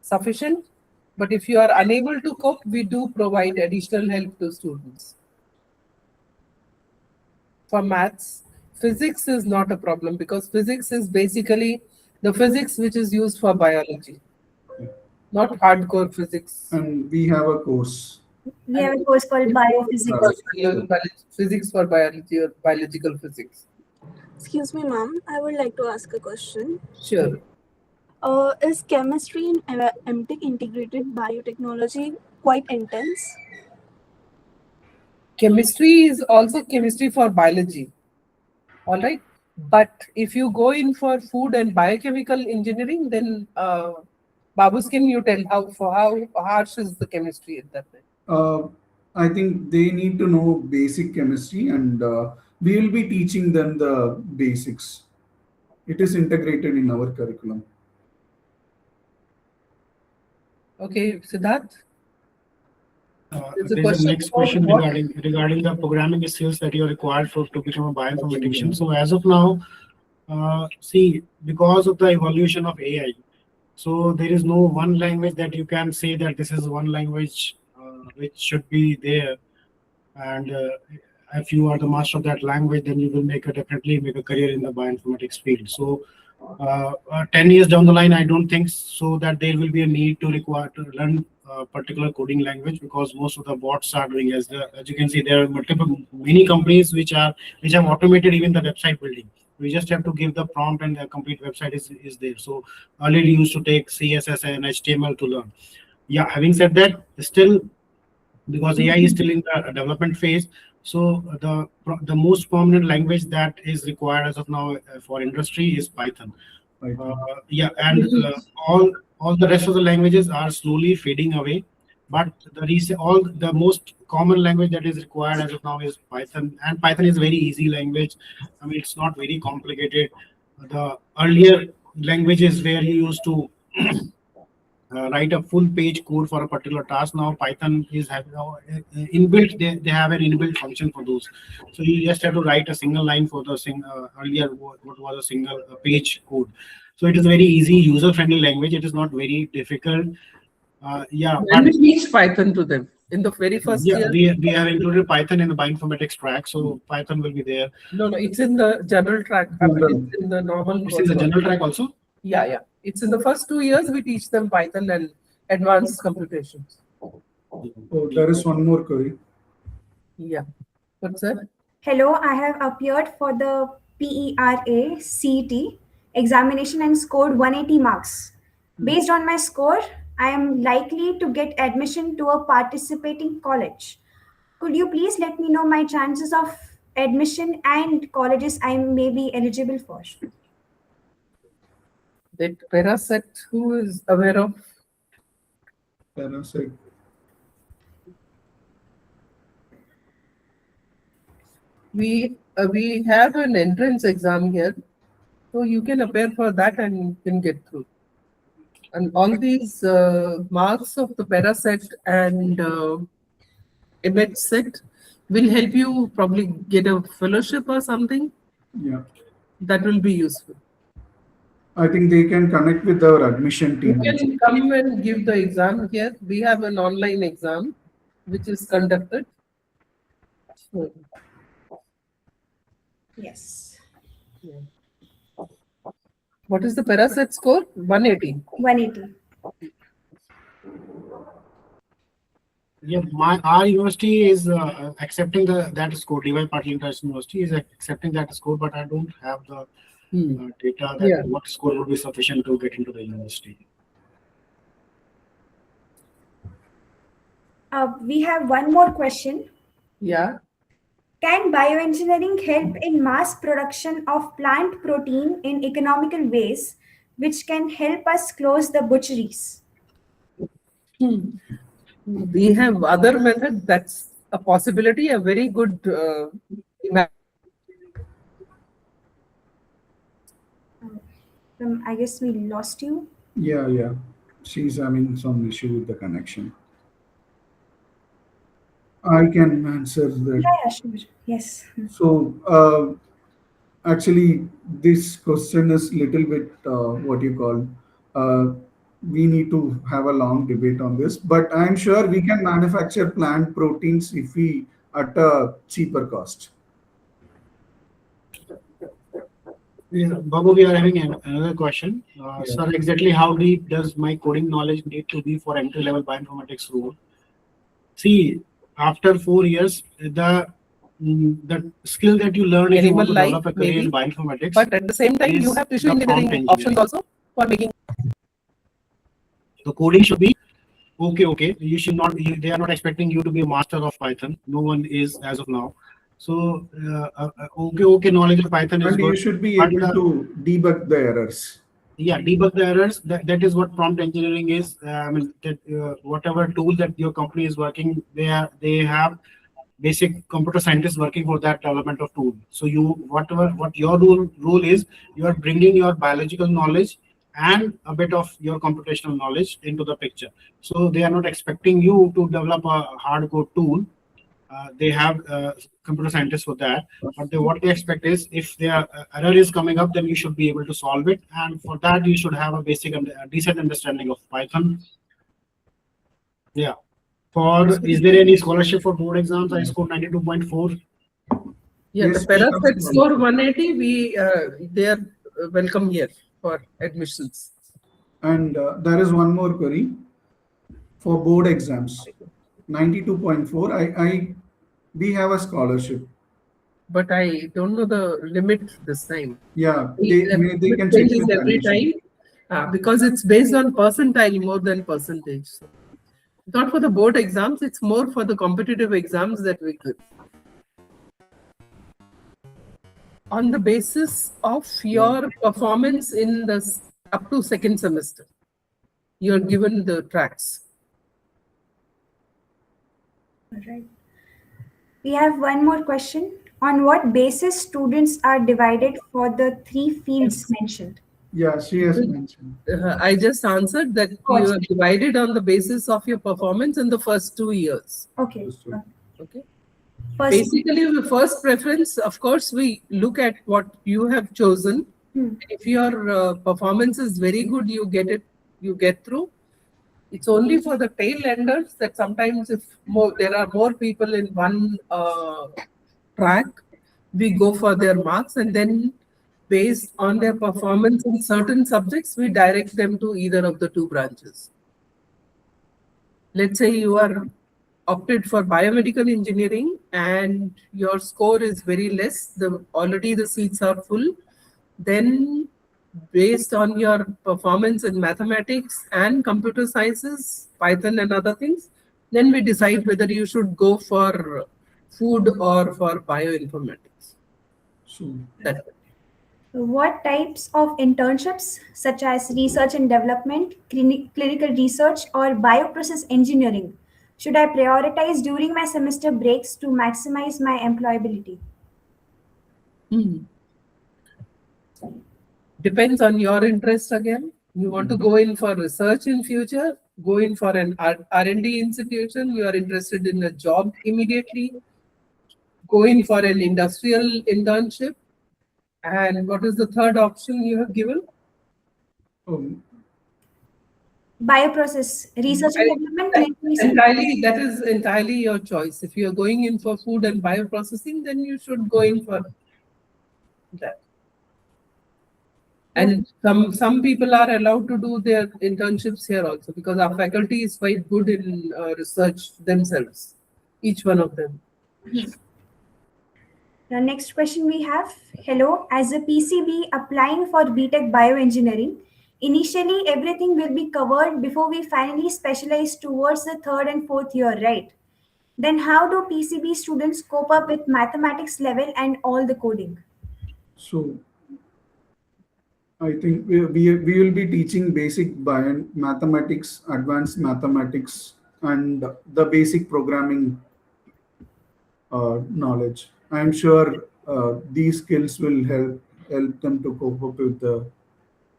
sufficient. But if you are unable to cope, we do provide additional help to students. For maths, physics is not a problem, because physics is basically the physics which is used for biology, not hardcore physics. And we have a course. We have a course called biophysics. Physics for biology or biological physics. Excuse me, ma'am. I would like to ask a question. Sure. Is chemistry in MTech integrated biotechnology quite intense? Chemistry is also chemistry for biology. All right. But if you go in for food and biochemical engineering, then Babus, can you tell how harsh is the chemistry at that time? I think they need to know basic chemistry, and we will be teaching them the basics. It is integrated in our curriculum. Okay, Siddharth? There's a There's a question next about question what? regarding the programming skills that you are required to become a bioinformatician. So as of now, see, because of the evolution of AI, so there is no one language that you can say that this is one language which should be there. And if you are the master of that language, then you will definitely make a career in the bioinformatics field. So 10 years down the line, I don't think so that there will be a need to require to learn a particular coding language, because most of the bots are doing, as you can see, there are many companies which have automated even the website building. We just have to give the prompt and the complete website is there. So earlier you used to take CSS and HTML to learn. Yeah, having said that, still, because AI is still in the development phase, so the most prominent language that is required as of now for industry is Python. Yeah, and all the rest of the languages are slowly fading away. But the most common language that is required as of now is Python, and Python is very easy language. I mean, it's not very complicated. The earlier languages where you used to write a full page code for a particular task. Now Python is having inbuilt, they have an inbuilt function for those. So you just have to write a single line for the earlier what was a single page code. So it is a very easy, user friendly language. It is not very difficult. Yeah, When we teach Python to them in the very first yeah, year. we have included Python in the bioinformatics track, so Python will be there. No, it's in the general track. I mean, it's in the normal. It's in the general track also. Yeah. It's in the first 2 years we teach them Python and advanced computations. Oh, there is one more query. Yeah. What's that? Hello, I have appeared for the PERA CET examination and scored 180 marks. Based on my score, I am likely to get admission to a participating college. Could you please let me know my chances of admission and colleges I may be eligible for? That Paraset, who is aware of? Parasite. We have an entrance exam here, so you can appear for that and you can get through. And all these marks of the Paraset and Emmet set will help you probably get a fellowship or something. Yeah. That will be useful. I think they can connect with our admission team. You can come and give the exam here. We have an online exam which is conducted. So, Yes. yeah. What is the Paraset score? 180. 180. Yeah, our university is accepting that score. DYPIU University is accepting that score, but I don't have the data that what score would be sufficient to get into the university. We have one more question. Yeah. Can bioengineering help in mass production of plant protein in economical ways, which can help us close the butcheries? We have other methods. That's a possibility. A very good I guess we lost you. Yeah. She's having some issue with the connection. I can answer that. Yeah, sure. Yes. So, actually, this question is little bit what you call. We need to have a long debate on this, but I'm sure we can manufacture plant proteins if we at a cheaper cost. Yeah, Babu, we are having another question. Sir, exactly how deep does my coding knowledge need to be for entry-level bioinformatics role? See, after 4 years, the skill that you learn if you want to develop a career in bioinformatics. But at the same time, you have tissue engineering options also for making. The coding should be okay. You should not. They are not expecting you to be a master of Python. No one is as of now. So okay, knowledge of Python is good. You should be able to debug the errors. Yeah, debug the errors. That is what prompt engineering is. I mean, that whatever tool that your company is working, they have basic computer scientist working for that development of tool. So what your role is, you are bringing your biological knowledge and a bit of your computational knowledge into the picture. So they are not expecting you to develop a hardcore tool. They have computer scientists for that, but what they expect is if their error is coming up, then you should be able to solve it, and for that you should have a basic and a decent understanding of Python. Yeah. Is there any scholarship for board exams? I scored 92.4. Yeah, Yes, the Parasite we have score 180, they are welcome here for admissions. And there is one more query for board exams. 92.4. We have a scholarship. But I don't know the limit this time. Yeah, The they can limit check changes with every admission. time because it's based on percentile more than percentage. So not for the board exams, it's more for the competitive exams that we give. On the basis of your performance in the up to second semester, you're given the tracks. All right. We have one more question. On what basis students are divided for the 3 fields mentioned? Yeah, she has mentioned. I just answered that you are divided on the basis of your performance in the first 2 years. Okay. Okay. First, Basically, the first preference, of course, we look at what you have chosen. If your performance is very good, you get through. It's only for the tail enders that sometimes if there are more people in one track, we go for their marks, and then based on their performance in certain subjects, we direct them to either of the 2 branches. Let's say you are opted for biomedical engineering and your score is very less, already the seats are full, then based on your performance in mathematics and computer sciences, Python and other things, then we decide whether you should go for food or for bioinformatics. So, what types of internships, such as research and development, clinical research, or bioprocess engineering, should I prioritize during my semester breaks to maximize my employability? Depends on your interest again. You want to go in for research in future, go in for an R&D institution, you are interested in a job immediately, go in for an industrial internship. And what is the third option you have given? Bioprocess, research and development, clinical research. That is entirely your choice. If you are going in for food and bioprocessing, then you should go in for that. And some people are allowed to do their internships here also because our faculty is quite good in research themselves, each one of them. The next question we have, hello, as a PCB applying for BTech Bioengineering, initially everything will be covered before we finally specialize towards the 3rd and 4th year, right? Then how do PCB students cope up with mathematics level and all the coding? So I think we will be teaching basic mathematics, advanced mathematics, and the basic programming knowledge. I'm sure these skills will help them to cope up with the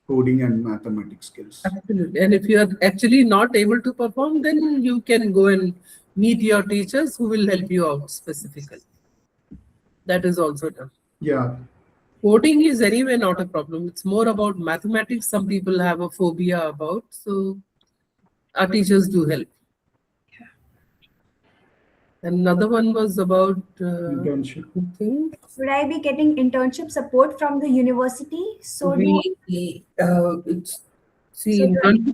coding and mathematics skills. Absolutely. And if you are actually not able to perform, then you can go and meet your teachers who will help you out specifically. That is also done. Yeah. Coding is anyway not a problem. It's more about mathematics. Some people have a phobia about. So our teachers do help. Another one was about internship. Would I be getting internship support from the university? So internship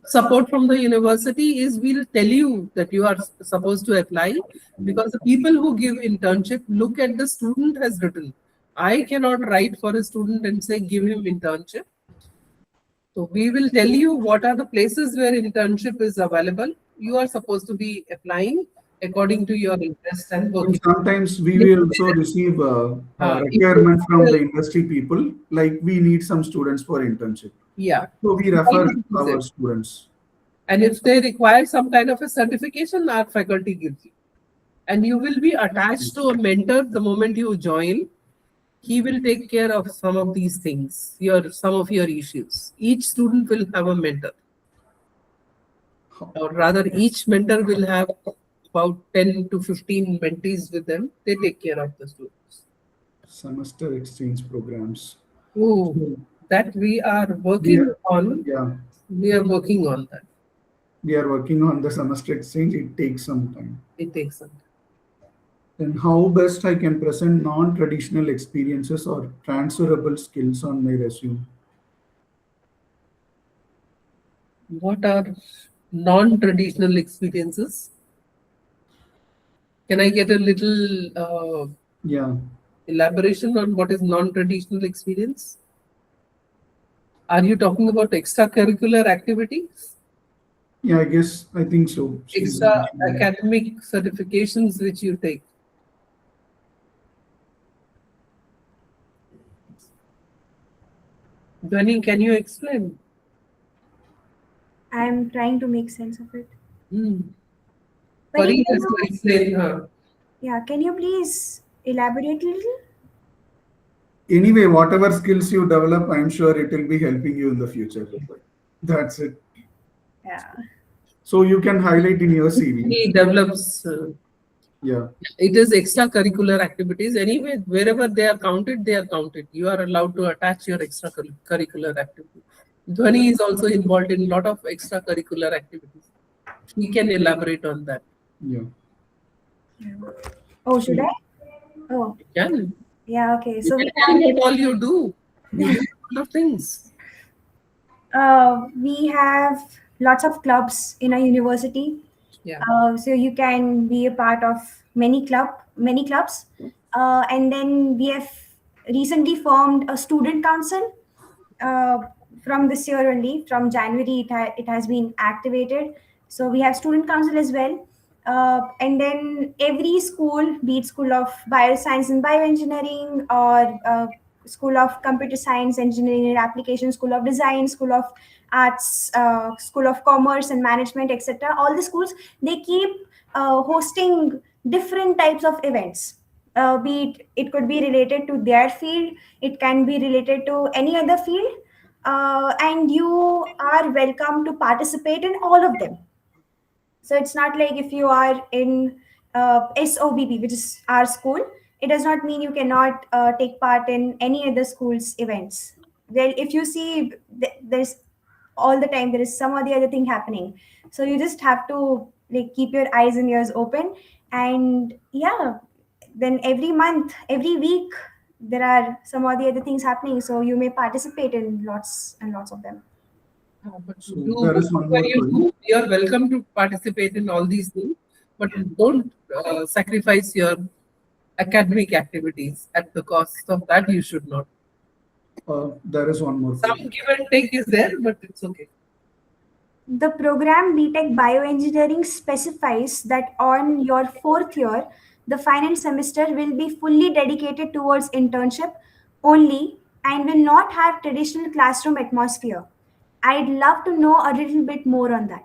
support from the university is we'll tell you that you are supposed to apply because the people who give internship look at the student has written. I cannot write for a student and say give him internship. So we will tell you what are the places where internship is available. You are supposed to be applying according to your interest and work. Sometimes we will also receive a requirement from the industry people, like we need some students for internship. Yeah. So we refer our students. And if they require some kind of a certification, our faculty gives you. and you will be attached to a mentor the moment you join. He will take care of some of these things, some of your issues. Each student will have a mentor, or rather, each mentor will have about 10 to 15 mentees with them. They take care of the students. Semester exchange programs. Oh, So that we are we working are, on. yeah, We are working on that. we are working on the semester exchange. It takes some time. It takes some time. Then how best I can present non-traditional experiences or transferable skills on my resume? What are non-traditional experiences? Can I get a little Yeah, elaboration on what is non-traditional experience? Are you talking about extracurricular activities? yeah, I think so. She's Extra mentioning. academic certifications which you take? Dhani, can you explain? I'm trying to make sense of it. Hmm. Pani, Pari has to explain her. yeah, can you please elaborate a little? Anyway, whatever skills you develop, I'm sure it will be helping you in the future. That's it. Yeah. So you can highlight in your CV. He develops. Yeah. It is extracurricular activities. Anyway, wherever they are counted, they are counted. You are allowed to attach your extracurricular activity. Dhwani is also involved in a lot of extracurricular activities. He can elaborate on that. Yeah. Oh, should I? So Oh, You can. yeah, okay. You So can we tell what all you do. You do a lot of things. we have lots of clubs in our university. Yeah. So you can be a part of many clubs, and then we have recently formed a student council. Uh, from this year only, from January, it has been activated. So we have student council as well, and then every school, be it School of Bioscience and Bioengineering, or School of Computer Science, Engineering and Application, School of Design, School of Arts, School of Commerce and Management, etc. All the schools, they keep hosting different types of events. Be it could be related to their field, it can be related to any other field, and you are welcome to participate in all of them. So it's not like if you are in SOBB, which is our school, it does not mean you cannot take part in any other school's events. Well, if you see, there's all the time there is some or the other thing happening. So you just have to like keep your eyes and ears open, and yeah, then every month, every week, there are some or the other things happening. So you may participate in lots and lots of them. But so do there is one when more you query. do, you are welcome to participate in all these things, but don't sacrifice your academic activities at the cost of that. You should not. There is one more Some query. give and take is there, but it's okay. The program BTech Bioengineering specifies that on your fourth year, the final semester will be fully dedicated towards internship only and will not have traditional classroom atmosphere. I'd love to know a little bit more on that.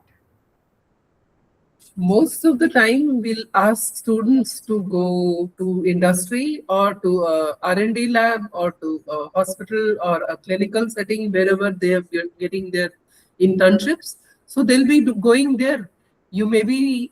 Most of the time, we'll ask students to go to industry or to a R&D lab or to a hospital or a clinical setting wherever they are getting their internships. So they'll be going there. You may be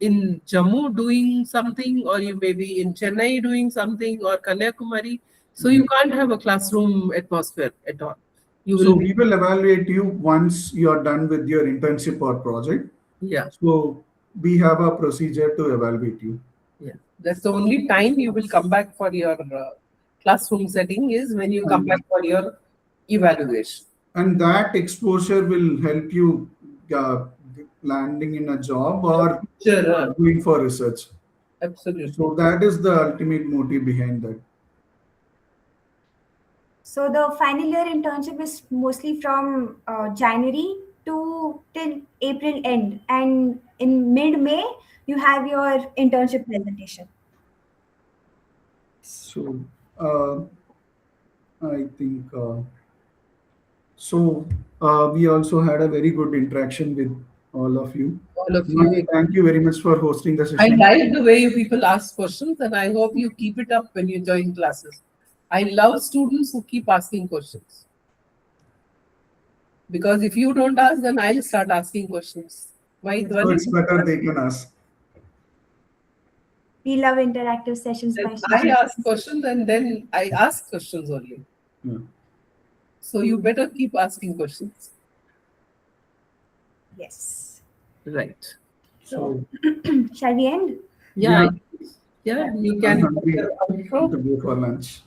in Jammu doing something, or you may be in Chennai doing something, or Kanyakumari. So you can't have a classroom atmosphere at all. You So will be, we will evaluate you once you are done with your internship or project. yeah. So we have a procedure to evaluate you. Yeah, that's the only time you will come back for your classroom setting is when you come back And, for your evaluation. and that exposure will help you uh, landing in a job or Sure, doing for research. absolutely. So that is the ultimate motive behind that. So the final year internship is mostly from January to till April end, and in mid May you have your internship presentation. So I think so. We also had a very good interaction with all of you. All of Ma'am, you. thank you very much for hosting the I session. like the way you people ask questions, and I hope you keep it up when you join classes. I love students who keep asking questions. Because if you don't ask, then I'll start asking questions. Why, So Dhwani? it's better they can ask. We love interactive sessions by I students. ask questions and then I ask questions only. Yeah. So you better keep asking questions. Yes. Right. So, So shall we end? Yeah. yeah, Yeah, you I'm can. hungry to Outro. go for lunch.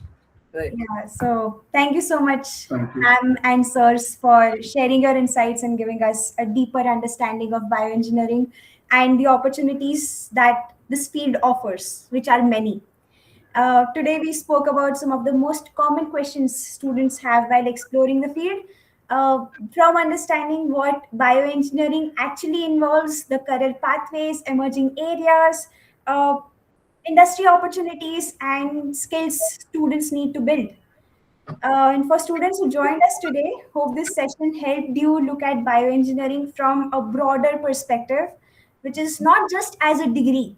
Right. Yeah, so thank you so much, Thank you. Pam and sirs, for sharing your insights and giving us a deeper understanding of bioengineering and the opportunities that this field offers, which are many. Today, we spoke about some of the most common questions students have while exploring the field, from understanding what bioengineering actually involves, the career pathways, emerging areas, uh, industry opportunities, and skills students need to build. And for students who joined us today, hope this session helped you look at bioengineering from a broader perspective, which is not just as a degree,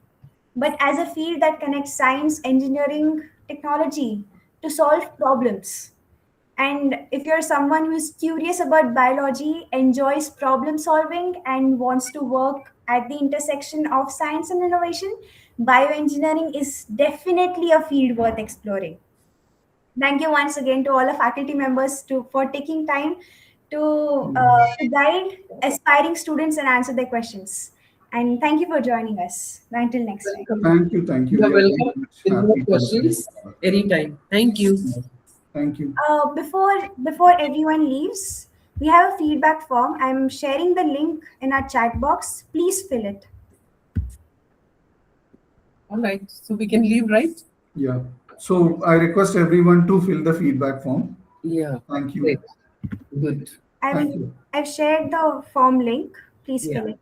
but as a field that connects science, engineering, technology to solve problems. And if you're someone who is curious about biology, enjoys problem solving, and wants to work at the intersection of science and innovation, bioengineering is definitely a field worth exploring. Thank you once again to all the faculty members for taking time to guide aspiring students and answer their questions. And thank you for joining us. Until next time. Welcome. Thank you. Thank you. You're We are very welcome much with more happy to have you. questions anytime. Thank you. Thank you. Before everyone leaves, we have a feedback form. I'm sharing the link in our chat box. Please fill it. All right. So we can leave, right? Yeah. So I request everyone to fill the feedback form. Yeah. Thank you. Great. Good. I've Thank you. I've shared the form link. Please Yeah. fill it.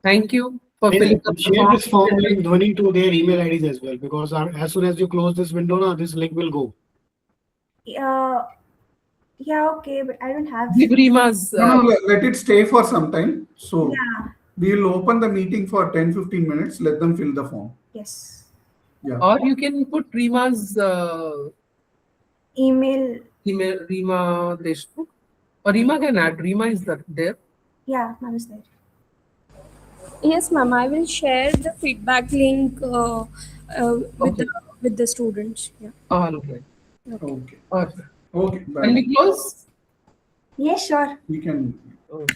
Thank you for Please filling up the share form. this form link, Dhwani, to their email IDs as well, because as soon as you close this window, now this link will go. Uh, yeah, okay, but I don't have. Give Rima's. No, no, let it stay for some time. So Yeah. we'll open the meeting for 10-15 minutes. Let them fill the form. Yes. Yeah. Or you can put Rima's Email. email, Rima Deshmukh. Or Rima can add. Rima is there. Yeah, ma'am is there. Yes, ma'am. I will share the feedback link Okay. with the students. Yeah. All right. Okay. Okay. Okay. Can Bye. we close? Yes, sure. We can. Okay.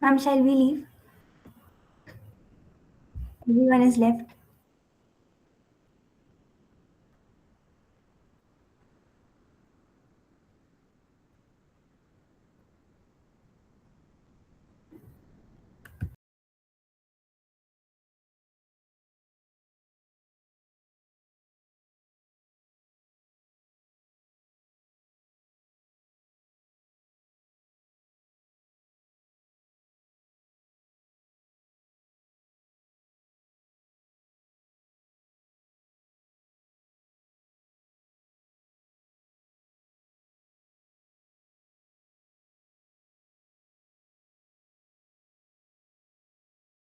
Ma'am, shall we leave? Everyone is left.